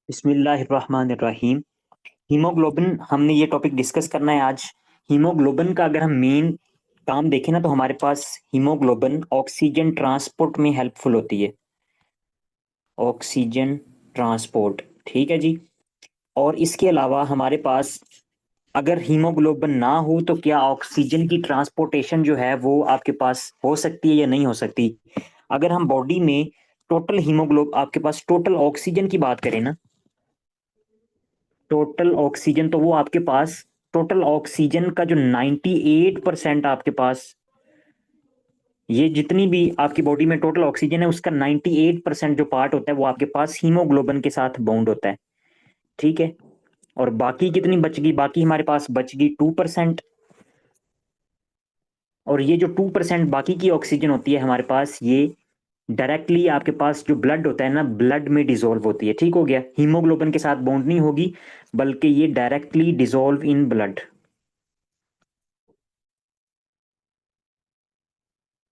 बिस्मिल्लाहिर्रहमानिर्रहीम। हीमोग्लोबिन, हमने ये टॉपिक डिस्कस करना है आज। हीमोग्लोबिन का अगर हम मेन काम देखें ना, तो हमारे पास हीमोग्लोबिन ऑक्सीजन ट्रांसपोर्ट में हेल्पफुल होती है। ऑक्सीजन ट्रांसपोर्ट, ठीक है जी। और इसके अलावा हमारे पास अगर हीमोग्लोबिन ना हो तो क्या ऑक्सीजन की ट्रांसपोर्टेशन जो है वो आपके पास हो सकती है या नहीं हो सकती। अगर हम बॉडी में टोटल आपके पास टोटल ऑक्सीजन की बात करें ना, टोटल ऑक्सीजन, तो वो आपके पास टोटल ऑक्सीजन का जो 98% आपके पास, ये जितनी भी आपकी बॉडी में टोटल ऑक्सीजन है उसका 98% जो पार्ट होता है वो आपके पास हीमोग्लोबिन के साथ बाउंड होता है, ठीक है। और बाकी कितनी बच गई, बाकी हमारे पास बच गई 2%। और ये जो 2% बाकी की ऑक्सीजन होती है हमारे पास, ये डायरेक्टली आपके पास जो ब्लड होता है ना, ब्लड में डिसॉल्व होती है, ठीक हो गया। हीमोग्लोबिन के साथ बाउंड नहीं होगी, बल्कि ये directly dissolve in blood,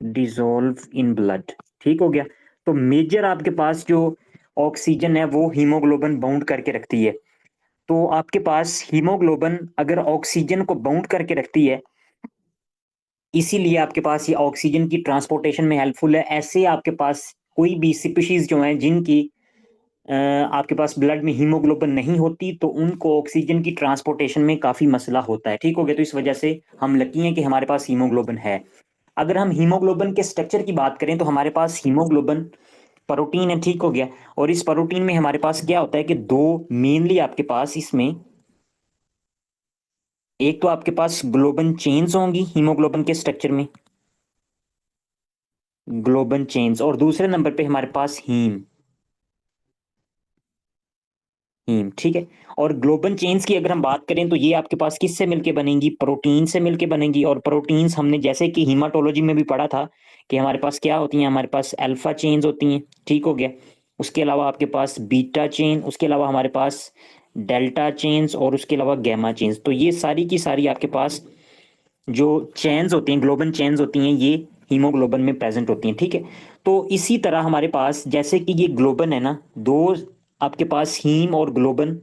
dissolve in blood, ठीक हो गया। तो मेजर आपके पास जो ऑक्सीजन है वो हीमोग्लोबिन बाउंड करके रखती है। तो आपके पास हीमोग्लोबिन अगर ऑक्सीजन को बाउंड करके रखती है, इसीलिए आपके पास ये ऑक्सीजन की ट्रांसपोर्टेशन में हेल्पफुल है। ऐसे आपके पास कोई भी स्पीशीज जो हैं जिनकी आपके पास ब्लड में हीमोग्लोबिन नहीं होती, तो उनको ऑक्सीजन की ट्रांसपोर्टेशन में काफी मसला होता है, ठीक हो गया। तो इस वजह से हम लकी हैं कि हमारे पास हीमोग्लोबिन है। अगर हम हीमोग्लोबिन के स्ट्रक्चर की बात करें तो हमारे पास हीमोग्लोबिन प्रोटीन है, ठीक हो गया। और इस प्रोटीन में हमारे पास क्या होता है कि दो मेनली आपके पास इसमें, एक तो आपके पास ग्लोबन चेन्स होंगी हीमोग्लोबिन के स्ट्रक्चर में, ग्लोबन चेन्स, और दूसरे नंबर पे हमारे पास हीम, हीम, ठीक है। और ग्लोबन चेन्स की अगर हम बात करें तो ये आपके पास किससे मिलके बनेंगी, प्रोटीन से मिलके बनेंगी। और प्रोटीन्स हमने जैसे कि हीमाटोलॉजी में भी पढ़ा था कि हमारे पास क्या होती हैं, हमारे पास अल्फा चेन्स होती हैं, ठीक हो गया। उसके अलावा आपके पास बीटा चेन, उसके अलावा हमारे पास डेल्टा चेन्स, और उसके अलावा गैमा चेन्स। तो ये सारी की सारी आपके पास जो चेन्स होती हैं, ग्लोबन चेन्स होती हैं, ये हीमोग्लोबिन में प्रेजेंट होती हैं, ठीक है। तो इसी तरह हमारे पास जैसे कि ये ग्लोबन है ना, दो आपके पास हीम और ग्लोबन,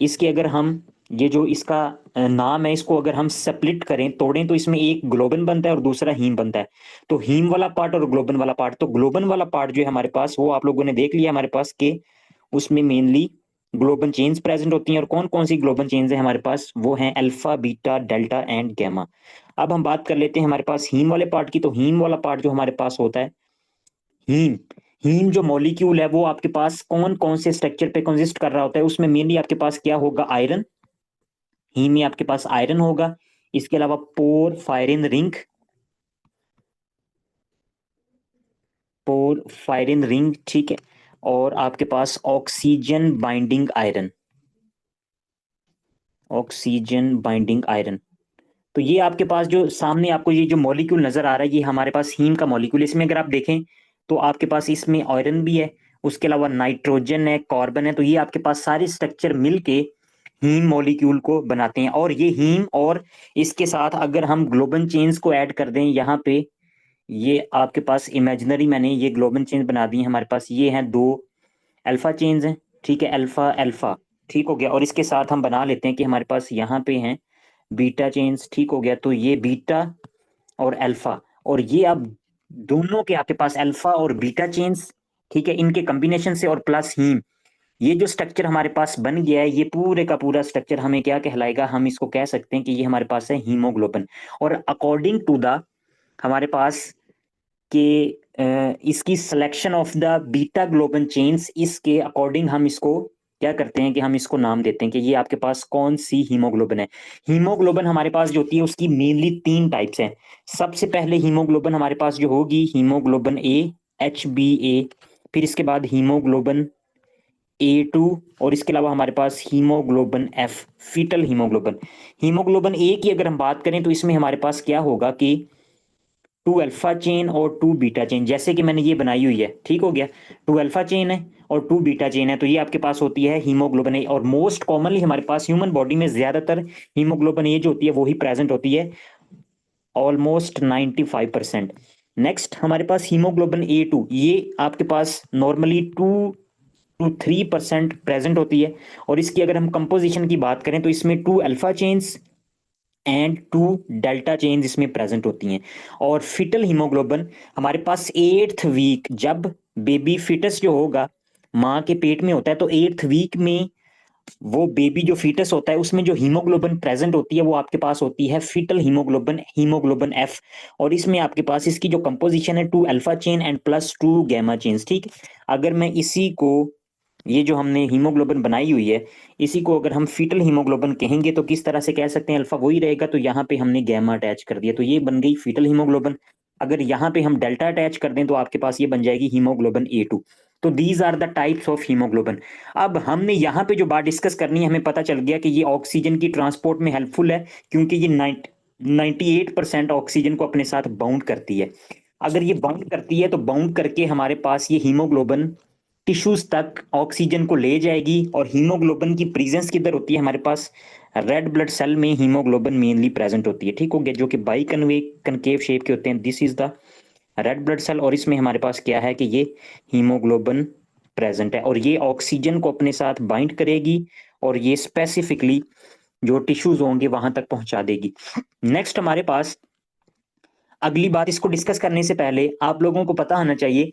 इसके अगर हम ये जो इसका नाम है, इसको अगर हम स्प्लिट करें, तोड़ें, तो इसमें एक ग्लोबन बनता है और दूसरा हीम बनता है। तो हीम वाला पार्ट और ग्लोबन वाला पार्ट, तो ग्लोबन वाला पार्ट जो है हमारे पास, वो आप लोगों ने देख लिया हमारे पास के उसमें मेनली ग्लोबन चेन्स प्रेजेंट होती हैं। और कौन कौन सी ग्लोबन चेन्स है हमारे पास, वो हैं alpha, beta, delta and gamma. अब हम बात कर लेते हैं हमारे पास हीम वाले पार्ट की। तो हीम वाला पार्ट जो हमारे पास होता है, हीम, हीम जो मॉलिक्यूल है वो आपके पास कौन कौन से स्ट्रक्चर पे कंसिस्ट कर रहा होता है, उसमें मेनली आपके पास क्या होगा, आयरन। हीम में आपके पास आयरन होगा। इसके अलावा पोरफायरिन रिंग, पोरफायरिन रिंग, ठीक है। और आपके पास oxygen binding iron, oxygen binding iron. तो ये आपके पास जो सामने आपको ये जो मॉलिक्यूल नजर आ रहा है, ये हमारे पास हीम का मॉलिक्यूल। इसमें अगर आप देखें तो आपके पास इसमें आयरन भी है, उसके अलावा नाइट्रोजन है, कार्बन है। तो ये आपके पास सारे स्ट्रक्चर मिलके हीम मॉलिक्यूल को बनाते हैं। और ये हीम, और इसके साथ अगर हम ग्लोबन चेन्स को ऐड कर दें यहाँ पे, ये आपके पास इमेजिनरी मैंने ये ग्लोबन चेन्स बना दी हैं हमारे पास, ये हैं दो अल्फा चेन्स हैं, ठीक है, अल्फा अल्फा, ठीक हो गया। और इसके साथ हम बना लेते हैं कि हमारे पास यहाँ पे हैं बीटा चेन्स, ठीक हो गया। तो ये बीटा और अल्फा, और ये अब दोनों के आपके पास अल्फा और बीटा चेन्स, ठीक है, इनके कॉम्बिनेशन से और प्लस हीम, ये जो स्ट्रक्चर हमारे पास बन गया है, ये पूरे का पूरा स्ट्रक्चर हमें क्या कहलाएगा, हम इसको कह सकते हैं कि ये हमारे पास है हीमोग्लोबिन। और अकॉर्डिंग टू द हमारे पास के इसकी selection of the beta globin chains, इसके अकॉर्डिंग हम इसको क्या करते हैं कि हम इसको नाम देते हैं कि ये आपके पास कौन सी हीमोग्लोबिन है। हीमोग्लोबिन हमारे पास जो होती है उसकी मेनली तीन टाइप्स हैं। सबसे पहले हीमोग्लोबिन हमारे पास जो होगी, हीमोग्लोबिन ए, HbA। फिर इसके बाद हीमोग्लोबिन A2, और इसके अलावा हमारे पास haemoglobin F, foetal haemoglobin. Haemoglobin A की अगर हम बात करें तो इसमें हमारे पास क्या होगा कि टू अल्फा चेन और टू बीटा चेन, जैसे कि मैंने ये बनाई हुई है, ठीक हो गया। टू अल्फा चेन है और टू बीटा चेन है, तो ये आपके पास होती है हीमोग्लोबिन ए। और मोस्ट कॉमनली हमारे पास ह्यूमन बॉडी में ज्यादातर हीमोग्लोबिन ए जो होती है वही प्रेजेंट होती है, ऑलमोस्ट 95%। नेक्स्ट हमारे पास हीमोग्लोबिन A2, ये आपके पास नॉर्मली टू टू 3% प्रेजेंट होती है। और इसकी अगर हम कंपोजिशन की बात करें तो इसमें 2 alpha chains and 2 delta chains इसमें प्रेजेंट होती हैं। और फिटल हीमोग्लोबिन हमारे पास 8th वीक, जब बेबी फिटस जो होगा माँ के पेट में होता है, तो 8th वीक में वो बेबी जो फीटस होता है उसमें जो हीमोग्लोबिन प्रेजेंट होती है वो आपके पास होती है फीटल हीमोग्लोबिन, हीमोग्लोबिन एफ। और इसमें आपके पास इसकी जो कंपोजिशन है 2 alpha chain and plus 2 gamma chains, ठीक है। अगर मैं इसी को, ये जो हमने हीमोग्लोबिन बनाई हुई है, इसी को अगर हम फीटल हीमोग्लोबिन कहेंगे तो किस तरह से कह सकते हैं, अल्फा वही रहेगा, तो यहाँ पे हमने गैमा अटैच कर दिया तो ये बन गई फीटल हीमोग्लोबिन। अगर यहाँ पे हम डेल्टा अटैच कर दें तो आपके पास ये बन जाएगी हीमोग्लोबिन A2। तो these are the types of haemoglobin. अब हमने यहाँ पे जो बात डिस्कस करनी है, हमें पता चल गया कि ये ऑक्सीजन की ट्रांसपोर्ट में हेल्पफुल है, क्योंकि ये 98% ऑक्सीजन को अपने साथ बाउंड करती है। अगर ये बाउंड करती है तो बाउंड करके हमारे पास ये हीमोग्लोबिन टिश्यूज तक ऑक्सीजन को ले जाएगी। और हीमोग्लोबिन की प्रेजेंस किधर होती है हमारे पास, रेड ब्लड सेल में हीमोग्लोबिन मेनली प्रेजेंट होती है, ठीक हो गया, जो कि बाई कनकेव शेप के होते हैं। This is the red blood cell. और इसमें हमारे पास क्या है कि ये हीमोग्लोबिन प्रेजेंट है, और ये ऑक्सीजन को अपने साथ बाइंड करेगी और ये स्पेसिफिकली जो टिश्यूज होंगे वहां तक पहुंचा देगी। नेक्स्ट हमारे पास अगली बात, इसको डिस्कस करने से पहले आप लोगों को पता होना चाहिए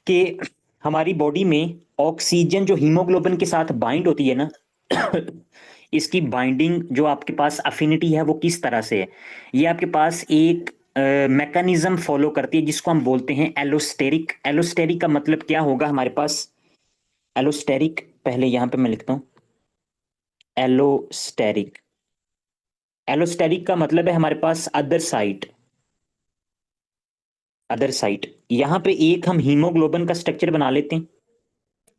कि हमारी बॉडी में ऑक्सीजन जो हीमोग्लोबिन के साथ बाइंड होती है ना, इसकी बाइंडिंग जो आपके पास अफिनिटी है वो किस तरह से है, ये आपके पास एक मैकेनिज्म फॉलो करती है जिसको हम बोलते हैं एलोस्टेरिक। एलोस्टेरिक का मतलब क्या होगा हमारे पास, एलोस्टेरिक पहले यहां पे मैं लिखता हूं, एलोस्टेरिक। एलोस्टेरिक का मतलब है हमारे पास अदर साइड, अदर साइड। यहां पे एक हम हीमोग्लोबिन का स्ट्रक्चर बना लेते हैं,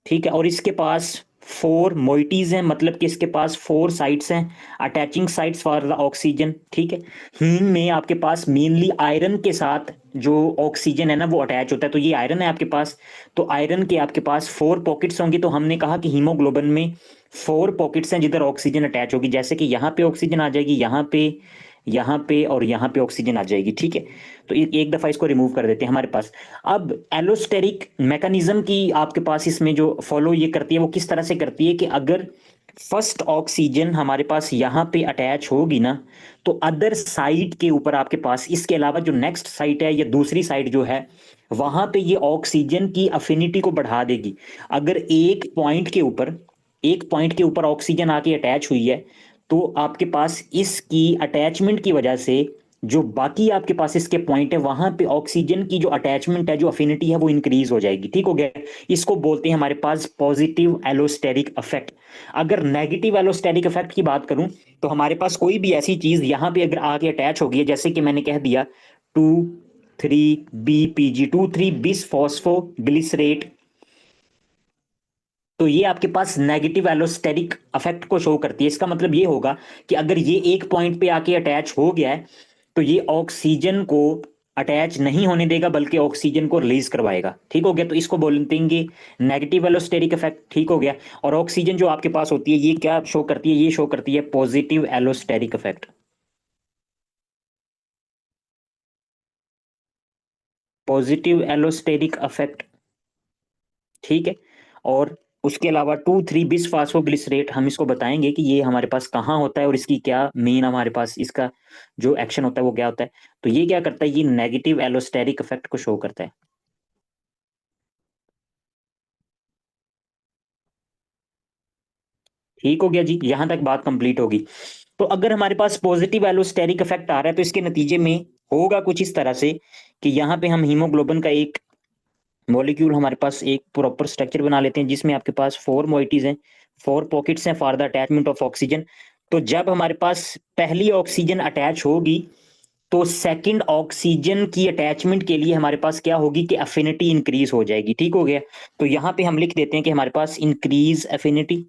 ठीक है, और इसके पास 4 मोइटीज हैं, मतलब कि इसके पास 4 साइट्स हैं, attaching sites for the oxygen, ठीक है। हीम में आपके पास मेनली आयरन के साथ जो ऑक्सीजन है ना वो अटैच होता है, तो ये आयरन है आपके पास। तो आयरन के आपके पास 4 पॉकेट्स होंगी। तो हमने कहा कि हीमोग्लोबिन में 4 पॉकेट्स हैं जिधर ऑक्सीजन अटैच होगी, जैसे कि यहाँ पे ऑक्सीजन आ जाएगी, यहाँ पे और यहाँ पे ऑक्सीजन आ जाएगी, ठीक है। तो एक दफा इसको रिमूव कर देते हैं हमारे पास। अब एलोस्टेरिक मैकेनिज्म की आपके पास इसमें जो फॉलो ये करती है वो किस तरह से करती है कि अगर फर्स्ट ऑक्सीजन हमारे पास यहाँ पे अटैच होगी ना, तो अदर साइड के ऊपर आपके पास इसके अलावा जो नेक्स्ट साइट है या दूसरी साइड जो है वहां पे ये ऑक्सीजन की अफिनिटी को बढ़ा देगी। अगर एक पॉइंट के ऊपर ऑक्सीजन आके अटैच हुई है, तो आपके पास इसकी अटैचमेंट की वजह से जो बाकी आपके पास इसके पॉइंट है वहां पे ऑक्सीजन की जो अटैचमेंट है, जो अफिनिटी है, वो इंक्रीज हो जाएगी, ठीक हो गया। इसको बोलते हैं हमारे पास पॉजिटिव एलोस्टेरिक इफेक्ट। अगर नेगेटिव एलोस्टेरिक इफेक्ट की बात करूं तो हमारे पास कोई भी ऐसी चीज यहां पे अगर आके अटैच हो गई है, जैसे कि मैंने कह दिया 2,3-BPG, 2,3-बिस फॉस्फो ग्लिसरेट, तो ये आपके पास नेगेटिव एलोस्टेरिक इफेक्ट को शो करती है। इसका मतलब ये होगा कि अगर ये एक पॉइंट पे आके अटैच हो गया है तो ये ऑक्सीजन को अटैच नहीं होने देगा बल्कि ऑक्सीजन को रिलीज करवाएगा, ठीक हो गया। तो इसको बोलते हैं नेगेटिव एलोस्टेरिक इफेक्ट, ठीक हो गया। और ऑक्सीजन जो आपके पास होती है ये क्या शो करती है, ये शो करती है positive allosteric effect, positive allosteric effect, ठीक है। और उसके अलावा 2,3-बिस फास्फोग्लिसरेट, हम इसको बताएंगे कि ये हमारे पास कहाँ होता है और इसकी क्या मेन हमारे पास इसका जो एक्शन होता है वो क्या होता है। तो ये क्या करता है, ये नेगेटिव एलोस्टेरिक इफेक्ट को शो करता है, ठीक हो गया जी, यहां तक बात कंप्लीट होगी। तो अगर हमारे पास पॉजिटिव एलोस्टेरिक इफेक्ट आ रहा है तो इसके नतीजे में होगा कुछ इस तरह से कि यहाँ पे हम हीमोग्लोबिन का एक मॉलिक्यूल, हमारे पास एक प्रॉपर स्ट्रक्चर बना लेते हैं जिसमें आपके पास 4 मोइटीज हैं, 4 पॉकेट्स हैं for the attachment of oxygen. तो जब हमारे पास पहली ऑक्सीजन अटैच होगी तो सेकंड ऑक्सीजन की अटैचमेंट के लिए हमारे पास क्या होगी कि अफिनिटी इंक्रीज हो जाएगी, ठीक हो गया। तो यहां पे हम लिख देते हैं कि हमारे पास इंक्रीज अफिनिटी,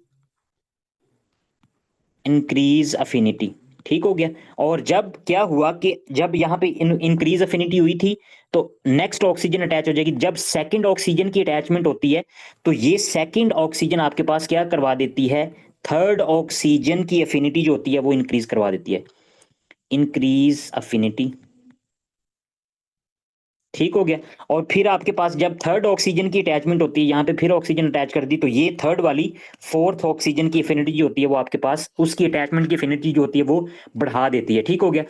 इंक्रीज अफिनिटी, ठीक हो गया। और जब क्या हुआ कि जब यहाँ पे इंक्रीज अफिनिटी हुई थी तो नेक्स्ट ऑक्सीजन अटैच हो जाएगी। जब सेकंड ऑक्सीजन की अटैचमेंट होती है तो ये सेकंड ऑक्सीजन आपके पास क्या करवा देती है, थर्ड ऑक्सीजन की अफिनिटी जो होती है वो इंक्रीज करवा देती है, इंक्रीज अफिनिटी, ठीक हो गया। और फिर आपके पास जब थर्ड ऑक्सीजन की अटैचमेंट होती है, यहाँ पे फिर ऑक्सीजन अटैच कर दी, तो ये थर्ड वाली फोर्थ ऑक्सीजन की एफिनिटी जो होती है वो आपके पास उसकी अटैचमेंट की एफिनिटी जो होती है वो बढ़ा देती है। ठीक हो गया।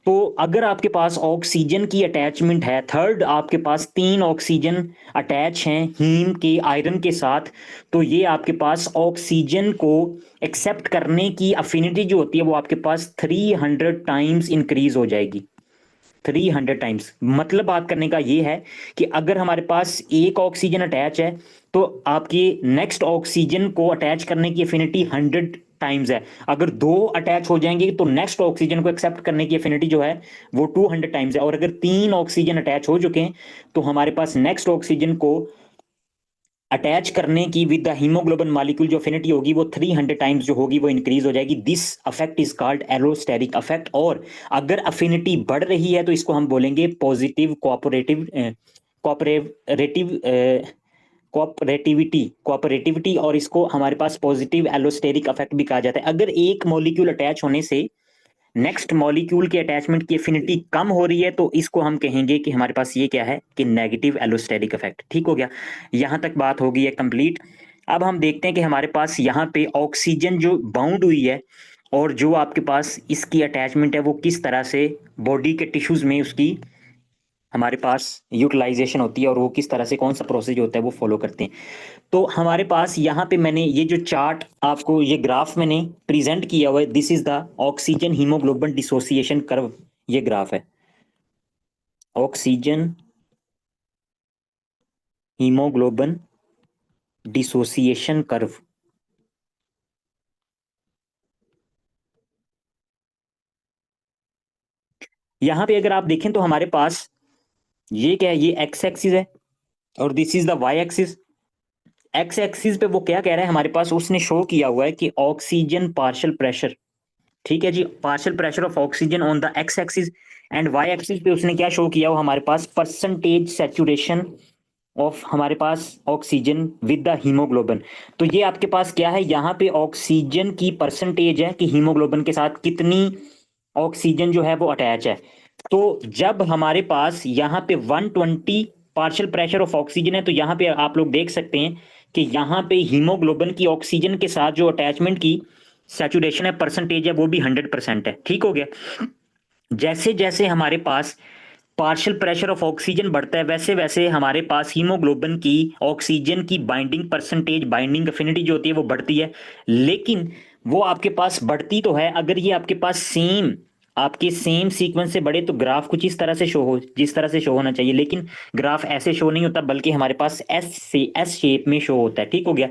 तो अगर आपके पास ऑक्सीजन की अटैचमेंट है, थर्ड आपके पास 3 ऑक्सीजन अटैच हैं हीम के आयरन के साथ, तो ये आपके पास ऑक्सीजन को एक्सेप्ट करने की अफिनिटी जो होती है वो आपके पास 300 टाइम्स इंक्रीज हो जाएगी। 300 टाइम्स। मतलब बात करने का ये है कि अगर हमारे पास एक ऑक्सीजन अटैच है तो आपकी नेक्स्ट ऑक्सीजन को अटैच करने की एफिनिटी 100 टाइम्स है। अगर दो अटैच हो जाएंगे तो नेक्स्ट ऑक्सीजन को एक्सेप्ट करने की एफिनिटी जो है वो 200 टाइम्स है। और अगर 3 ऑक्सीजन अटैच हो चुके हैं तो हमारे पास नेक्स्ट ऑक्सीजन को अटैच करने की विद द हीमोग्लोबिन मॉलिक्यूल जो अफिनिटी होगी वो 300 टाइम्स जो होगी वो इंक्रीज हो जाएगी। This affect is called allosteric affect. और अगर अफिनिटी बढ़ रही है तो इसको हम बोलेंगे पॉजिटिव कोऑपरेटिव कोऑपरेटिविटी, और इसको हमारे पास पॉजिटिव एलोस्टेरिक अफेक्ट भी कहा जाता है। अगर एक मॉलिक्यूल अटैच होने से नेक्स्ट मॉलिक्यूल के अटैचमेंट की एफिनिटी कम हो रही है तो इसको हम कहेंगे कि हमारे पास ये क्या है कि नेगेटिव एलोस्टेरिक इफेक्ट। ठीक हो गया। यहां तक बात हो गई है कंप्लीट। अब हम देखते हैं कि हमारे पास यहाँ पे ऑक्सीजन जो बाउंड हुई है और जो आपके पास इसकी अटैचमेंट है वो किस तरह से बॉडी के टिश्यूज में उसकी हमारे पास यूटिलाइजेशन होती है और वो किस तरह से कौन सा प्रोसेस होता है वो फॉलो करते हैं। तो हमारे पास यहाँ पे मैंने ये जो चार्ट आपको ये ग्राफ मैंने प्रेजेंट किया हुआ है, this is the oxygen haemoglobin dissociation curve. ये ग्राफ है ऑक्सीजन हीमोग्लोबिन डिसोसिएशन कर्व। यहां पे अगर आप देखें तो हमारे पास ये क्या है, ये एक्स एक्सिस है और this is the y axis. X axis पे वो क्या कह रहा है हमारे पास, उसने शो किया हुआ है कि ऑक्सीजन पार्शियल प्रेशर, ठीक है जी, partial pressure of oxygen on the X axis. And Y axis पे उसने क्या शो किया, वो हमारे पास परसेंटेज सैचुरेशन ऑफ हमारे पास ऑक्सीजन विद द हीमोग्लोबिन। तो ये आपके पास क्या है, यहाँ पे ऑक्सीजन की परसेंटेज है कि हीमोग्लोबिन के साथ कितनी ऑक्सीजन जो है वो अटैच है। तो जब हमारे पास यहाँ पे 120 पार्शियल प्रेशर ऑफ ऑक्सीजन है तो यहाँ पे आप लोग देख सकते हैं कि यहाँ पे हीमोग्लोबिन की ऑक्सीजन के साथ जो अटैचमेंट की सैचुरेशन है, परसेंटेज है, वो भी 100% है। ठीक हो गया। जैसे जैसे हमारे पास पार्शियल प्रेशर ऑफ ऑक्सीजन बढ़ता है वैसे वैसे हमारे पास हीमोग्लोबिन की ऑक्सीजन की बाइंडिंग परसेंटेज, बाइंडिंग एफिनिटी जो होती है वो बढ़ती है। लेकिन वो आपके पास बढ़ती तो है, अगर ये आपके पास आपके सेम सीक्वेंस से बढ़े तो ग्राफ कुछ इस तरह से शो हो, जिस तरह से शो होना चाहिए, लेकिन ग्राफ ऐसे शो नहीं होता बल्कि हमारे पास एस शेप में शो होता है। ठीक हो गया।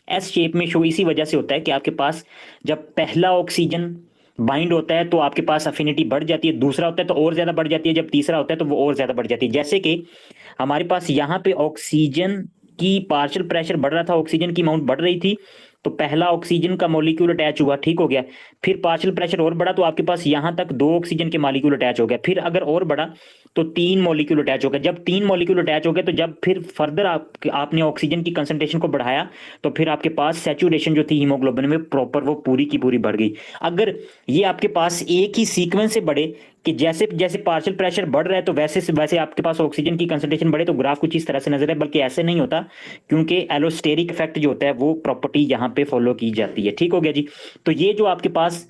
एस शेप में शो इसी वजह से होता है कि आपके पास जब पहला ऑक्सीजन बाइंड होता है तो आपके पास अफिनिटी बढ़ जाती है, दूसरा होता है तो और ज्यादा बढ़ जाती है, जब तीसरा होता है तो वो और ज्यादा बढ़ जाती है। जैसे कि हमारे पास यहाँ पे ऑक्सीजन की पार्शियल प्रेशर बढ़ रहा था, ऑक्सीजन की अमाउंट बढ़ रही थी, तो पहला ऑक्सीजन का मॉलिक्यूल अटैच हुआ। ठीक हो गया। फिर पार्शियल प्रेशर और बढ़ा तो आपके पास यहां तक 2 ऑक्सीजन के मॉलिक्यूल अटैच हो गया। फिर अगर और बढ़ा तो 3 मॉलिक्यूल अटैच हो गए। जब 3 मॉलिक्यूल अटैच हो गए तो जब फिर फर्दर आपने ऑक्सीजन की कंसंट्रेशन को बढ़ाया तो फिर आपके पास सैचुरेशन जो थी हीमोग्लोबिन में प्रॉपर वो पूरी की पूरी बढ़ गई। अगर ये आपके पास एक ही सीक्वेंस से बढ़े कि जैसे जैसे पार्शियल प्रेशर बढ़ रहा है तो वैसे से वैसे आपके पास ऑक्सीजन की कंसंट्रेशन बढ़े, तो ग्राफ कुछ इस तरह से नजर है, बल्कि ऐसे नहीं होता, क्योंकि एलोस्टेरिक इफेक्ट जो होता है वो प्रॉपर्टी यहाँ पे फॉलो की जाती है। ठीक हो गया जी। तो ये जो आपके पास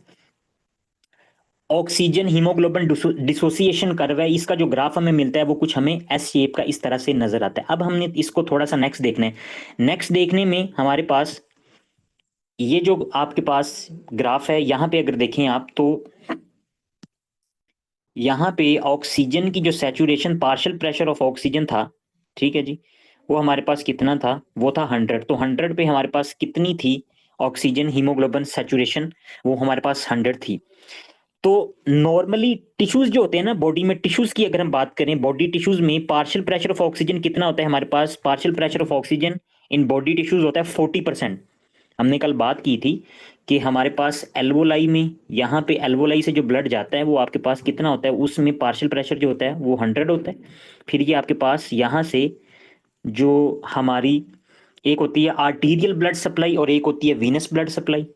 ऑक्सीजन हीमोग्लोबिन डिसोसिएशन कर्व है, इसका जो ग्राफ हमें मिलता है वो कुछ हमें एस शेप का इस तरह से नजर आता है। अब हमने इसको थोड़ा सा नेक्स्ट देखना है। नेक्स्ट देखने में हमारे पास ये जो आपके पास ग्राफ है, यहाँ पे अगर देखें आप तो यहाँ पे ऑक्सीजन की जो saturation partial pressure of oxygen था, ठीक है जी, वो हमारे पास कितना था, वो था 100। तो 100 पे हमारे पास कितनी थी ऑक्सीजन हीमोग्लोबिन सैचुरेशन, वो हमारे पास 100 थी। तो नॉर्मली टिश्यूज जो होते हैं ना, बॉडी में टिश्यूज की अगर हम बात करें, बॉडी टिश्यूज में पार्शियल प्रेशर ऑफ ऑक्सीजन कितना होता है हमारे पास, partial pressure of oxygen in body tissues होता है 40%। हमने कल बात की थी कि हमारे पास एल्वोलाई में, यहाँ पे एल्वोलाई से जो ब्लड जाता है वो आपके पास कितना होता है, उसमें पार्शियल प्रेशर जो होता है वो 100 होता है। फिर ये आपके पास यहाँ से जो हमारी एक होती है आर्टीरियल ब्लड सप्लाई और एक होती है वीनस ब्लड सप्लाई,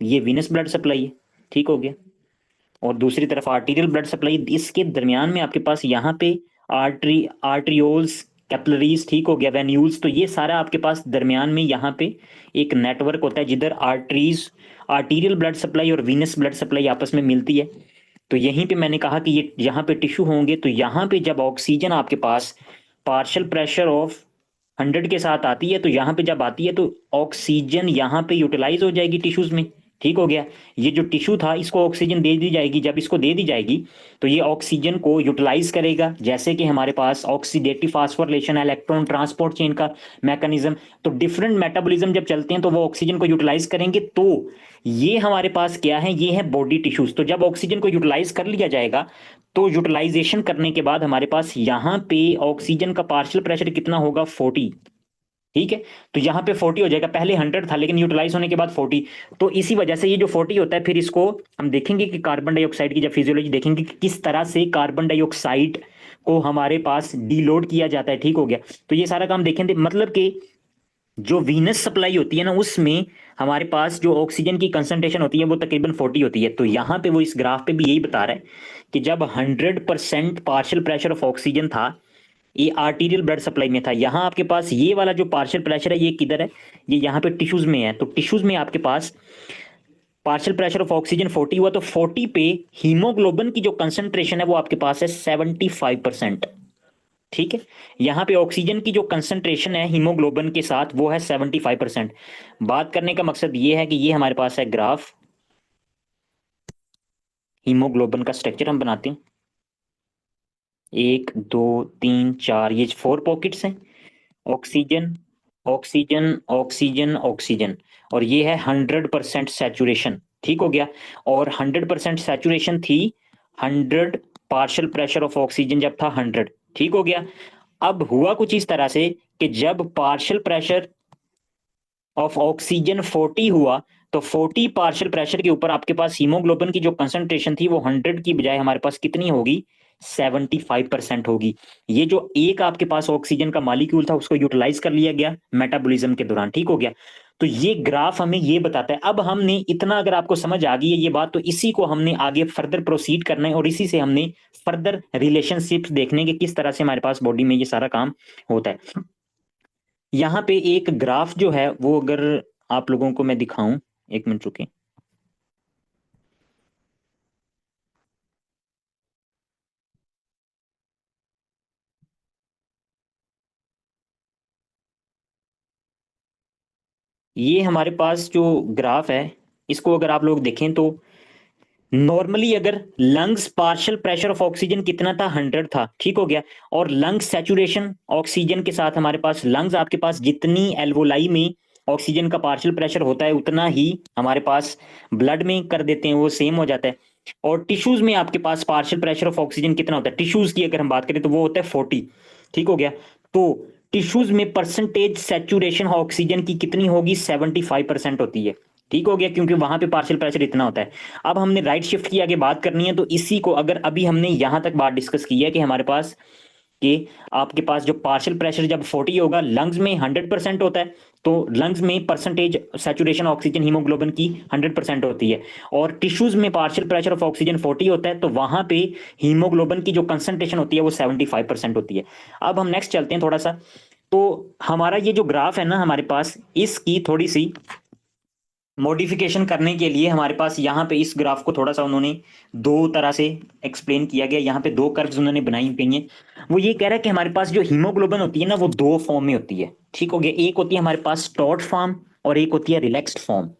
ये वीनस ब्लड सप्लाई है। ठीक हो गया। और दूसरी तरफ आर्टीरियल ब्लड सप्लाई, इसके दरमियान में आपके पास यहाँ पे आर्ट्रियोल्स, कैपिलरीज, ठीक हो गया, वेन्यूल्स। तो ये सारा आपके पास दरमियान में यहाँ पे एक नेटवर्क होता है जिधर आर्टरीज, आर्टीरियल ब्लड सप्लाई और वीनस ब्लड सप्लाई आपस में मिलती है। तो यहीं पे मैंने कहा कि ये यहाँ पे टिश्यू होंगे, तो यहाँ पे जब ऑक्सीजन आपके पास पार्शियल प्रेशर ऑफ 100 के साथ आती है, तो यहाँ पे जब आती है तो ऑक्सीजन यहाँ पे यूटिलाइज हो जाएगी टिश्यूज में, ठीक हो गया। ये जो टिश्यू था इसको ऑक्सीजन दे दी जाएगी, जब इसको दे दी जाएगी तो ये ऑक्सीजन को यूटिलाइज करेगा, जैसे कि हमारे पास oxidative phosphorylation, electron transport chain का मैकेनिज्म। तो डिफरेंट मेटाबॉलिज्म जब चलते हैं तो वो ऑक्सीजन को यूटिलाइज करेंगे। तो ये हमारे पास क्या है, ये है बॉडी टिश्यूज। तो जब ऑक्सीजन को यूटिलाइज कर लिया जाएगा तो यूटिलाइजेशन करने के बाद हमारे पास यहाँ पे ऑक्सीजन का पार्शियल प्रेशर कितना होगा, 40, ठीक है। तो यहाँ पे 40 हो जाएगा, पहले 100 था लेकिन यूटिलाइज होने के बाद 40। तो इसी वजह से ये जो 40 होता है, फिर इसको हम देखेंगे कि कार्बन डाइऑक्साइड की जब फिजियोलॉजी देखेंगे कि किस तरह से कार्बन डाइऑक्साइड को हमारे पास डीलोड किया जाता है, ठीक हो गया। तो ये सारा काम देखेंगे, मतलब कि जो वीनस सप्लाई होती है ना उसमें हमारे पास जो ऑक्सीजन की कंसंट्रेशन होती है वो तकरीबन 40 होती है। तो यहाँ पे वो इस ग्राफ पे भी यही बता रहा है कि जब 100% पार्शियल प्रेशर ऑफ ऑक्सीजन था, ये आर्टीरियल ब्लड सप्लाई में था, यहाँ आपके पास ये वाला जो पार्शियल प्रेशर है ये किधर है, ये यहाँ पे टिश्यूज में है। तो टिश्यूज में आपके पास पार्शियल प्रेशर ऑफ ऑक्सीजन 40 हुआ, तो 40 पे हीमोग्लोबिन की जो कंसंट्रेशन है वो आपके पास है 75%, ठीक है। यहाँ पे ऑक्सीजन की जो कंसंट्रेशन है हीमोग्लोबिन के साथ वो है 75%। बात करने का मकसद ये है कि ये हमारे पास है ग्राफ, हीमोग्लोबिन का स्ट्रक्चर हम बनाते हैं, 1 2 3 4, ये 4 पॉकेट्स हैं, ऑक्सीजन ऑक्सीजन ऑक्सीजन ऑक्सीजन, और ये है 100% सैचुरेशन, ठीक हो गया। और 100% सैचुरेशन थी, 100 पार्शियल प्रेशर ऑफ ऑक्सीजन जब था 100, ठीक हो गया। अब हुआ कुछ इस तरह से कि जब पार्शियल प्रेशर ऑफ ऑक्सीजन 40 हुआ, तो 40 पार्शियल प्रेशर के ऊपर आपके पास हीमोग्लोबिन की जो कंसंट्रेशन थी वो 100 की बजाय हमारे पास कितनी होगी, 75% होगी। ये जो एक आपके पास ऑक्सीजन का मॉलिक्यूल था उसको यूटिलाइज कर लिया गया मेटाबॉलिज्म के दौरान, ठीक हो गया। तो ये ग्राफ हमें ये बताता है। अब हमने इतना अगर आपको समझ आ गई है ये बात, तो इसी को हमने आगे फर्दर प्रोसीड करना है और इसी से हमने फर्दर रिलेशनशिप्स देखने के किस तरह से हमारे पास बॉडी में ये सारा काम होता है। यहाँ पे एक ग्राफ जो है वो अगर आप लोगों को मैं दिखाऊं, एक मिनट रुके। ये हमारे पास जो ग्राफ है इसको अगर आप लोग देखें तो नॉर्मली अगर lungs partial pressure of oxygen कितना था, 100 था, ठीक हो गया। और लंग्स सैचुरेशन ऑक्सीजन के साथ हमारे पास लंग्स आपके पास जितनी एल्वोलाई में ऑक्सीजन का पार्शियल प्रेशर होता है उतना ही हमारे पास ब्लड में कर देते हैं, वो सेम हो जाता है। और टिश्यूज में आपके पास पार्शियल प्रेशर ऑफ ऑक्सीजन कितना होता है, टिश्यूज की अगर हम बात करें तो वो होता है 40, ठीक हो गया। तो टिश्यूज में परसेंटेज सैचुरेशन ऑक्सीजन की कितनी होगी, 75% होती है, ठीक हो गया, क्योंकि वहां पे पार्शियल प्रेशर इतना होता है। अब हमने राइट शिफ्ट की आगे बात करनी है, तो इसी को अगर अभी हमने यहां तक बात डिस्कस की है कि हमारे पास कि आपके पास जो पार्शियल प्रेशर जब 40 होगा, लंग्स में 100% होता है, तो लंग्स में परसेंटेज सैचुरेशन ऑक्सीजन हीमोग्लोबिन की 100% होती है। और टिश्यूज में पार्शियल प्रेशर ऑफ ऑक्सीजन 40 होता है, तो वहां पे हीमोग्लोबिन की जो कंसंट्रेशन होती है वो 75% होती है। अब हम नेक्स्ट चलते हैं थोड़ा सा। तो हमारा ये जो ग्राफ है ना हमारे पास, इसकी थोड़ी सी मॉडिफिकेशन करने के लिए हमारे पास यहाँ पे इस ग्राफ को थोड़ा सा उन्होंने दो तरह से एक्सप्लेन किया गया। यहाँ पे दो कर्व्स उन्होंने बनाई गई हैं। वो ये कह रहा है कि हमारे पास जो हीमोग्लोबिन होती है ना वो दो फॉर्म में होती है, ठीक हो गया। एक होती है हमारे पास टॉट फॉर्म और एक होती है रिलैक्स्ड फॉर्म।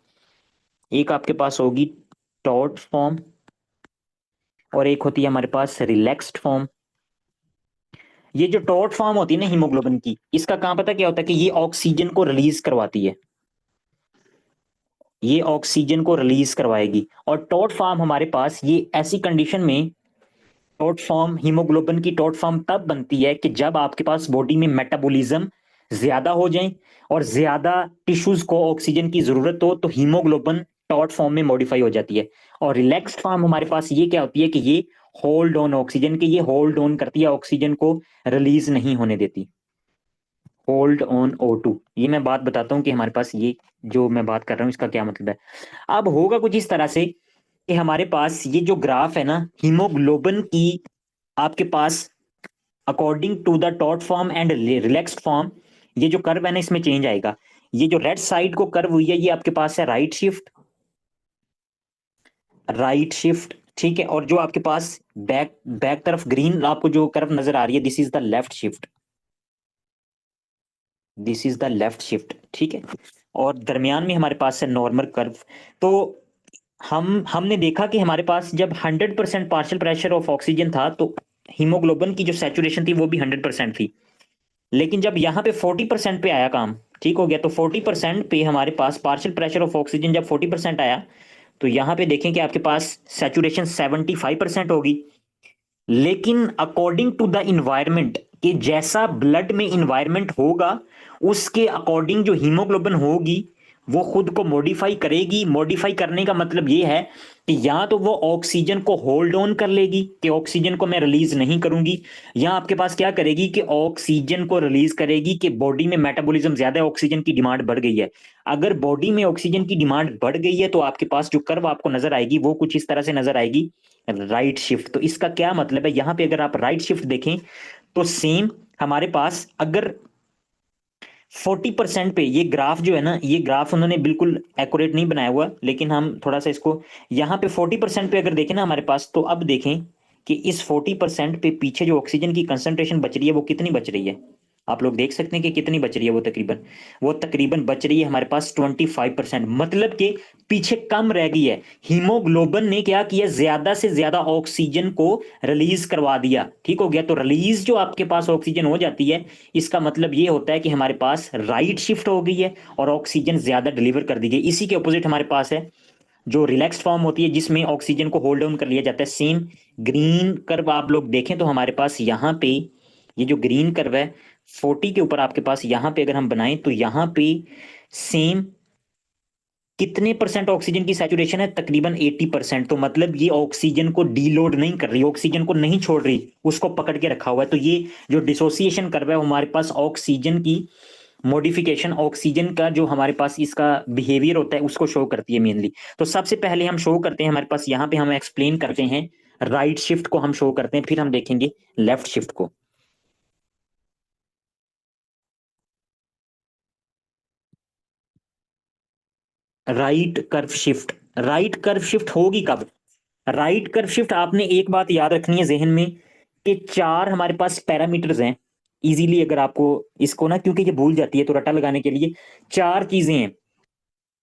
एक आपके पास होगी टॉट फॉर्म और एक होती है हमारे पास रिलैक्स्ड फॉर्म। ये जो टॉट फॉर्म होती है ना हीमोग्लोबिन की, इसका काम पता क्या होता है कि ये ऑक्सीजन को रिलीज करवाती है, ये ऑक्सीजन को रिलीज करवाएगी। और टॉट फॉर्म हमारे पास ये ऐसी कंडीशन में, टॉट फॉर्म हीमोग्लोबिन की टॉट फॉर्म तब बनती है कि जब आपके पास बॉडी में मेटाबॉलिज्म ज्यादा हो जाए और ज्यादा टिश्यूज को ऑक्सीजन की जरूरत हो, तो हीमोग्लोबिन टॉट फॉर्म में मॉडिफाई हो जाती है। और रिलैक्स्ड फॉर्म हमारे पास ये क्या होती है कि ये होल्ड ऑन ऑक्सीजन के, ये होल्ड ऑन करती है, ऑक्सीजन को रिलीज नहीं होने देती, होल्ड ऑन O2। ये मैं बात बताता हूँ कि हमारे पास ये जो मैं बात कर रहा हूँ इसका क्या मतलब है। अब होगा कुछ इस तरह से कि हमारे पास ये जो ग्राफ है ना हीमोग्लोबिन की, आपके पास according to the taut form and relaxed form, ये जो कर्व है ना इसमें चेंज आएगा। ये जो रेड साइड को कर्व हुई है ये आपके पास है राइट शिफ्ट, राइट शिफ्ट, ठीक है। और जो आपके पास बैक बैक तरफ ग्रीन आपको जो कर्व नजर आ रही है, this is the left shift, this is the left shift, ठीक है। और दरमियान में हमारे पास है नॉर्मल कर्व। तो हमने देखा कि हमारे पास जब 100% पार्शियल प्रेशर ऑफ ऑक्सीजन था तो हीमोग्लोबिन की जो सैचुरेशन थी वो भी 100% थी। लेकिन जब यहाँ पे 40% पे आया काम, ठीक हो गया, तो 40% पे हमारे पास पार्शियल प्रेशर ऑफ ऑक्सीजन जब 40% आया, तो यहाँ पे देखें कि आपके पास सैचुरेशन 75% होगी। लेकिन अकॉर्डिंग टू द इन्वायरमेंट, कि जैसा ब्लड में इन्वायरमेंट होगा उसके अकॉर्डिंग जो हीमोग्लोबिन होगी वो खुद को मॉडिफाई करेगी। मॉडिफाई करने का मतलब ये है कि या तो वो ऑक्सीजन को होल्ड ऑन कर लेगी कि ऑक्सीजन को मैं रिलीज नहीं करूंगी, या आपके पास क्या करेगी कि ऑक्सीजन को रिलीज करेगी कि बॉडी में मेटाबॉलिज्म ज्यादा है, ऑक्सीजन की डिमांड बढ़ गई है। अगर बॉडी में ऑक्सीजन की डिमांड बढ़ गई है तो आपके पास जो कर्व आपको नजर आएगी वो कुछ इस तरह से नजर आएगी, राइट शिफ्ट। तो इसका क्या मतलब है, यहां पे अगर आप राइट शिफ्ट देखें तो सेम हमारे पास अगर 40% पे, ये ग्राफ जो है ना, ये ग्राफ उन्होंने बिल्कुल एक्यूरेट नहीं बनाया हुआ, लेकिन हम थोड़ा सा इसको यहाँ पे 40% पे अगर देखें ना हमारे पास, तो अब देखें कि इस 40% पे पीछे जो ऑक्सीजन की कंसंट्रेशन बच रही है वो कितनी बच रही है। आप लोग देख सकते हैं कि कितनी बच रही है, वो तकरीबन बच रही है हमारे पास 25%, मतलब कि पीछे कम रह गई है। हीमोग्लोबिन ने क्या किया, ज्यादा से ज्यादा ऑक्सीजन को रिलीज करवा दिया, ठीक हो गया। तो रिलीज जो आपके पास ऑक्सीजन हो जाती है, इसका मतलब ये होता है कि हमारे पास राइट शिफ्ट हो गई है और ऑक्सीजन ज्यादा डिलीवर कर दी गई। इसी के अपोजिट हमारे पास है जो रिलैक्स्ड फॉर्म होती है जिसमें ऑक्सीजन को होल्ड डाउन कर लिया जाता है। सेम ग्रीन कर्व आप लोग देखें तो हमारे पास यहाँ पे ये जो ग्रीन कर्व है 40 के ऊपर आपके पास यहाँ पे अगर हम बनाएं तो यहाँ पे सेम कितने परसेंट ऑक्सीजन की सैचुरेशन है, तकरीबन 80%। तो मतलब ये ऑक्सीजन को डीलोड नहीं कर रही, ऑक्सीजन को नहीं छोड़ रही, उसको पकड़ के रखा हुआ है। तो ये जो डिसोसिएशन कर रहा है हमारे पास ऑक्सीजन की मॉडिफिकेशन, ऑक्सीजन का जो हमारे पास इसका बिहेवियर होता है उसको शो करती है मेनली। तो सबसे पहले हम शो करते हैं हमारे पास यहाँ पे हम एक्सप्लेन करते हैं राइट शिफ्ट को हम शो करते हैं, फिर हम देखेंगे लेफ्ट शिफ्ट को। Right curve shift, right curve shift होगी कब, राइट कर्व शिफ्ट आपने एक बात याद रखनी है जहन में कि चार हमारे पास पैरामीटर्स हैं। इजीली अगर आपको इसको ना, क्योंकि ये भूल जाती है तो रटा लगाने के लिए, चार चीजें हैं।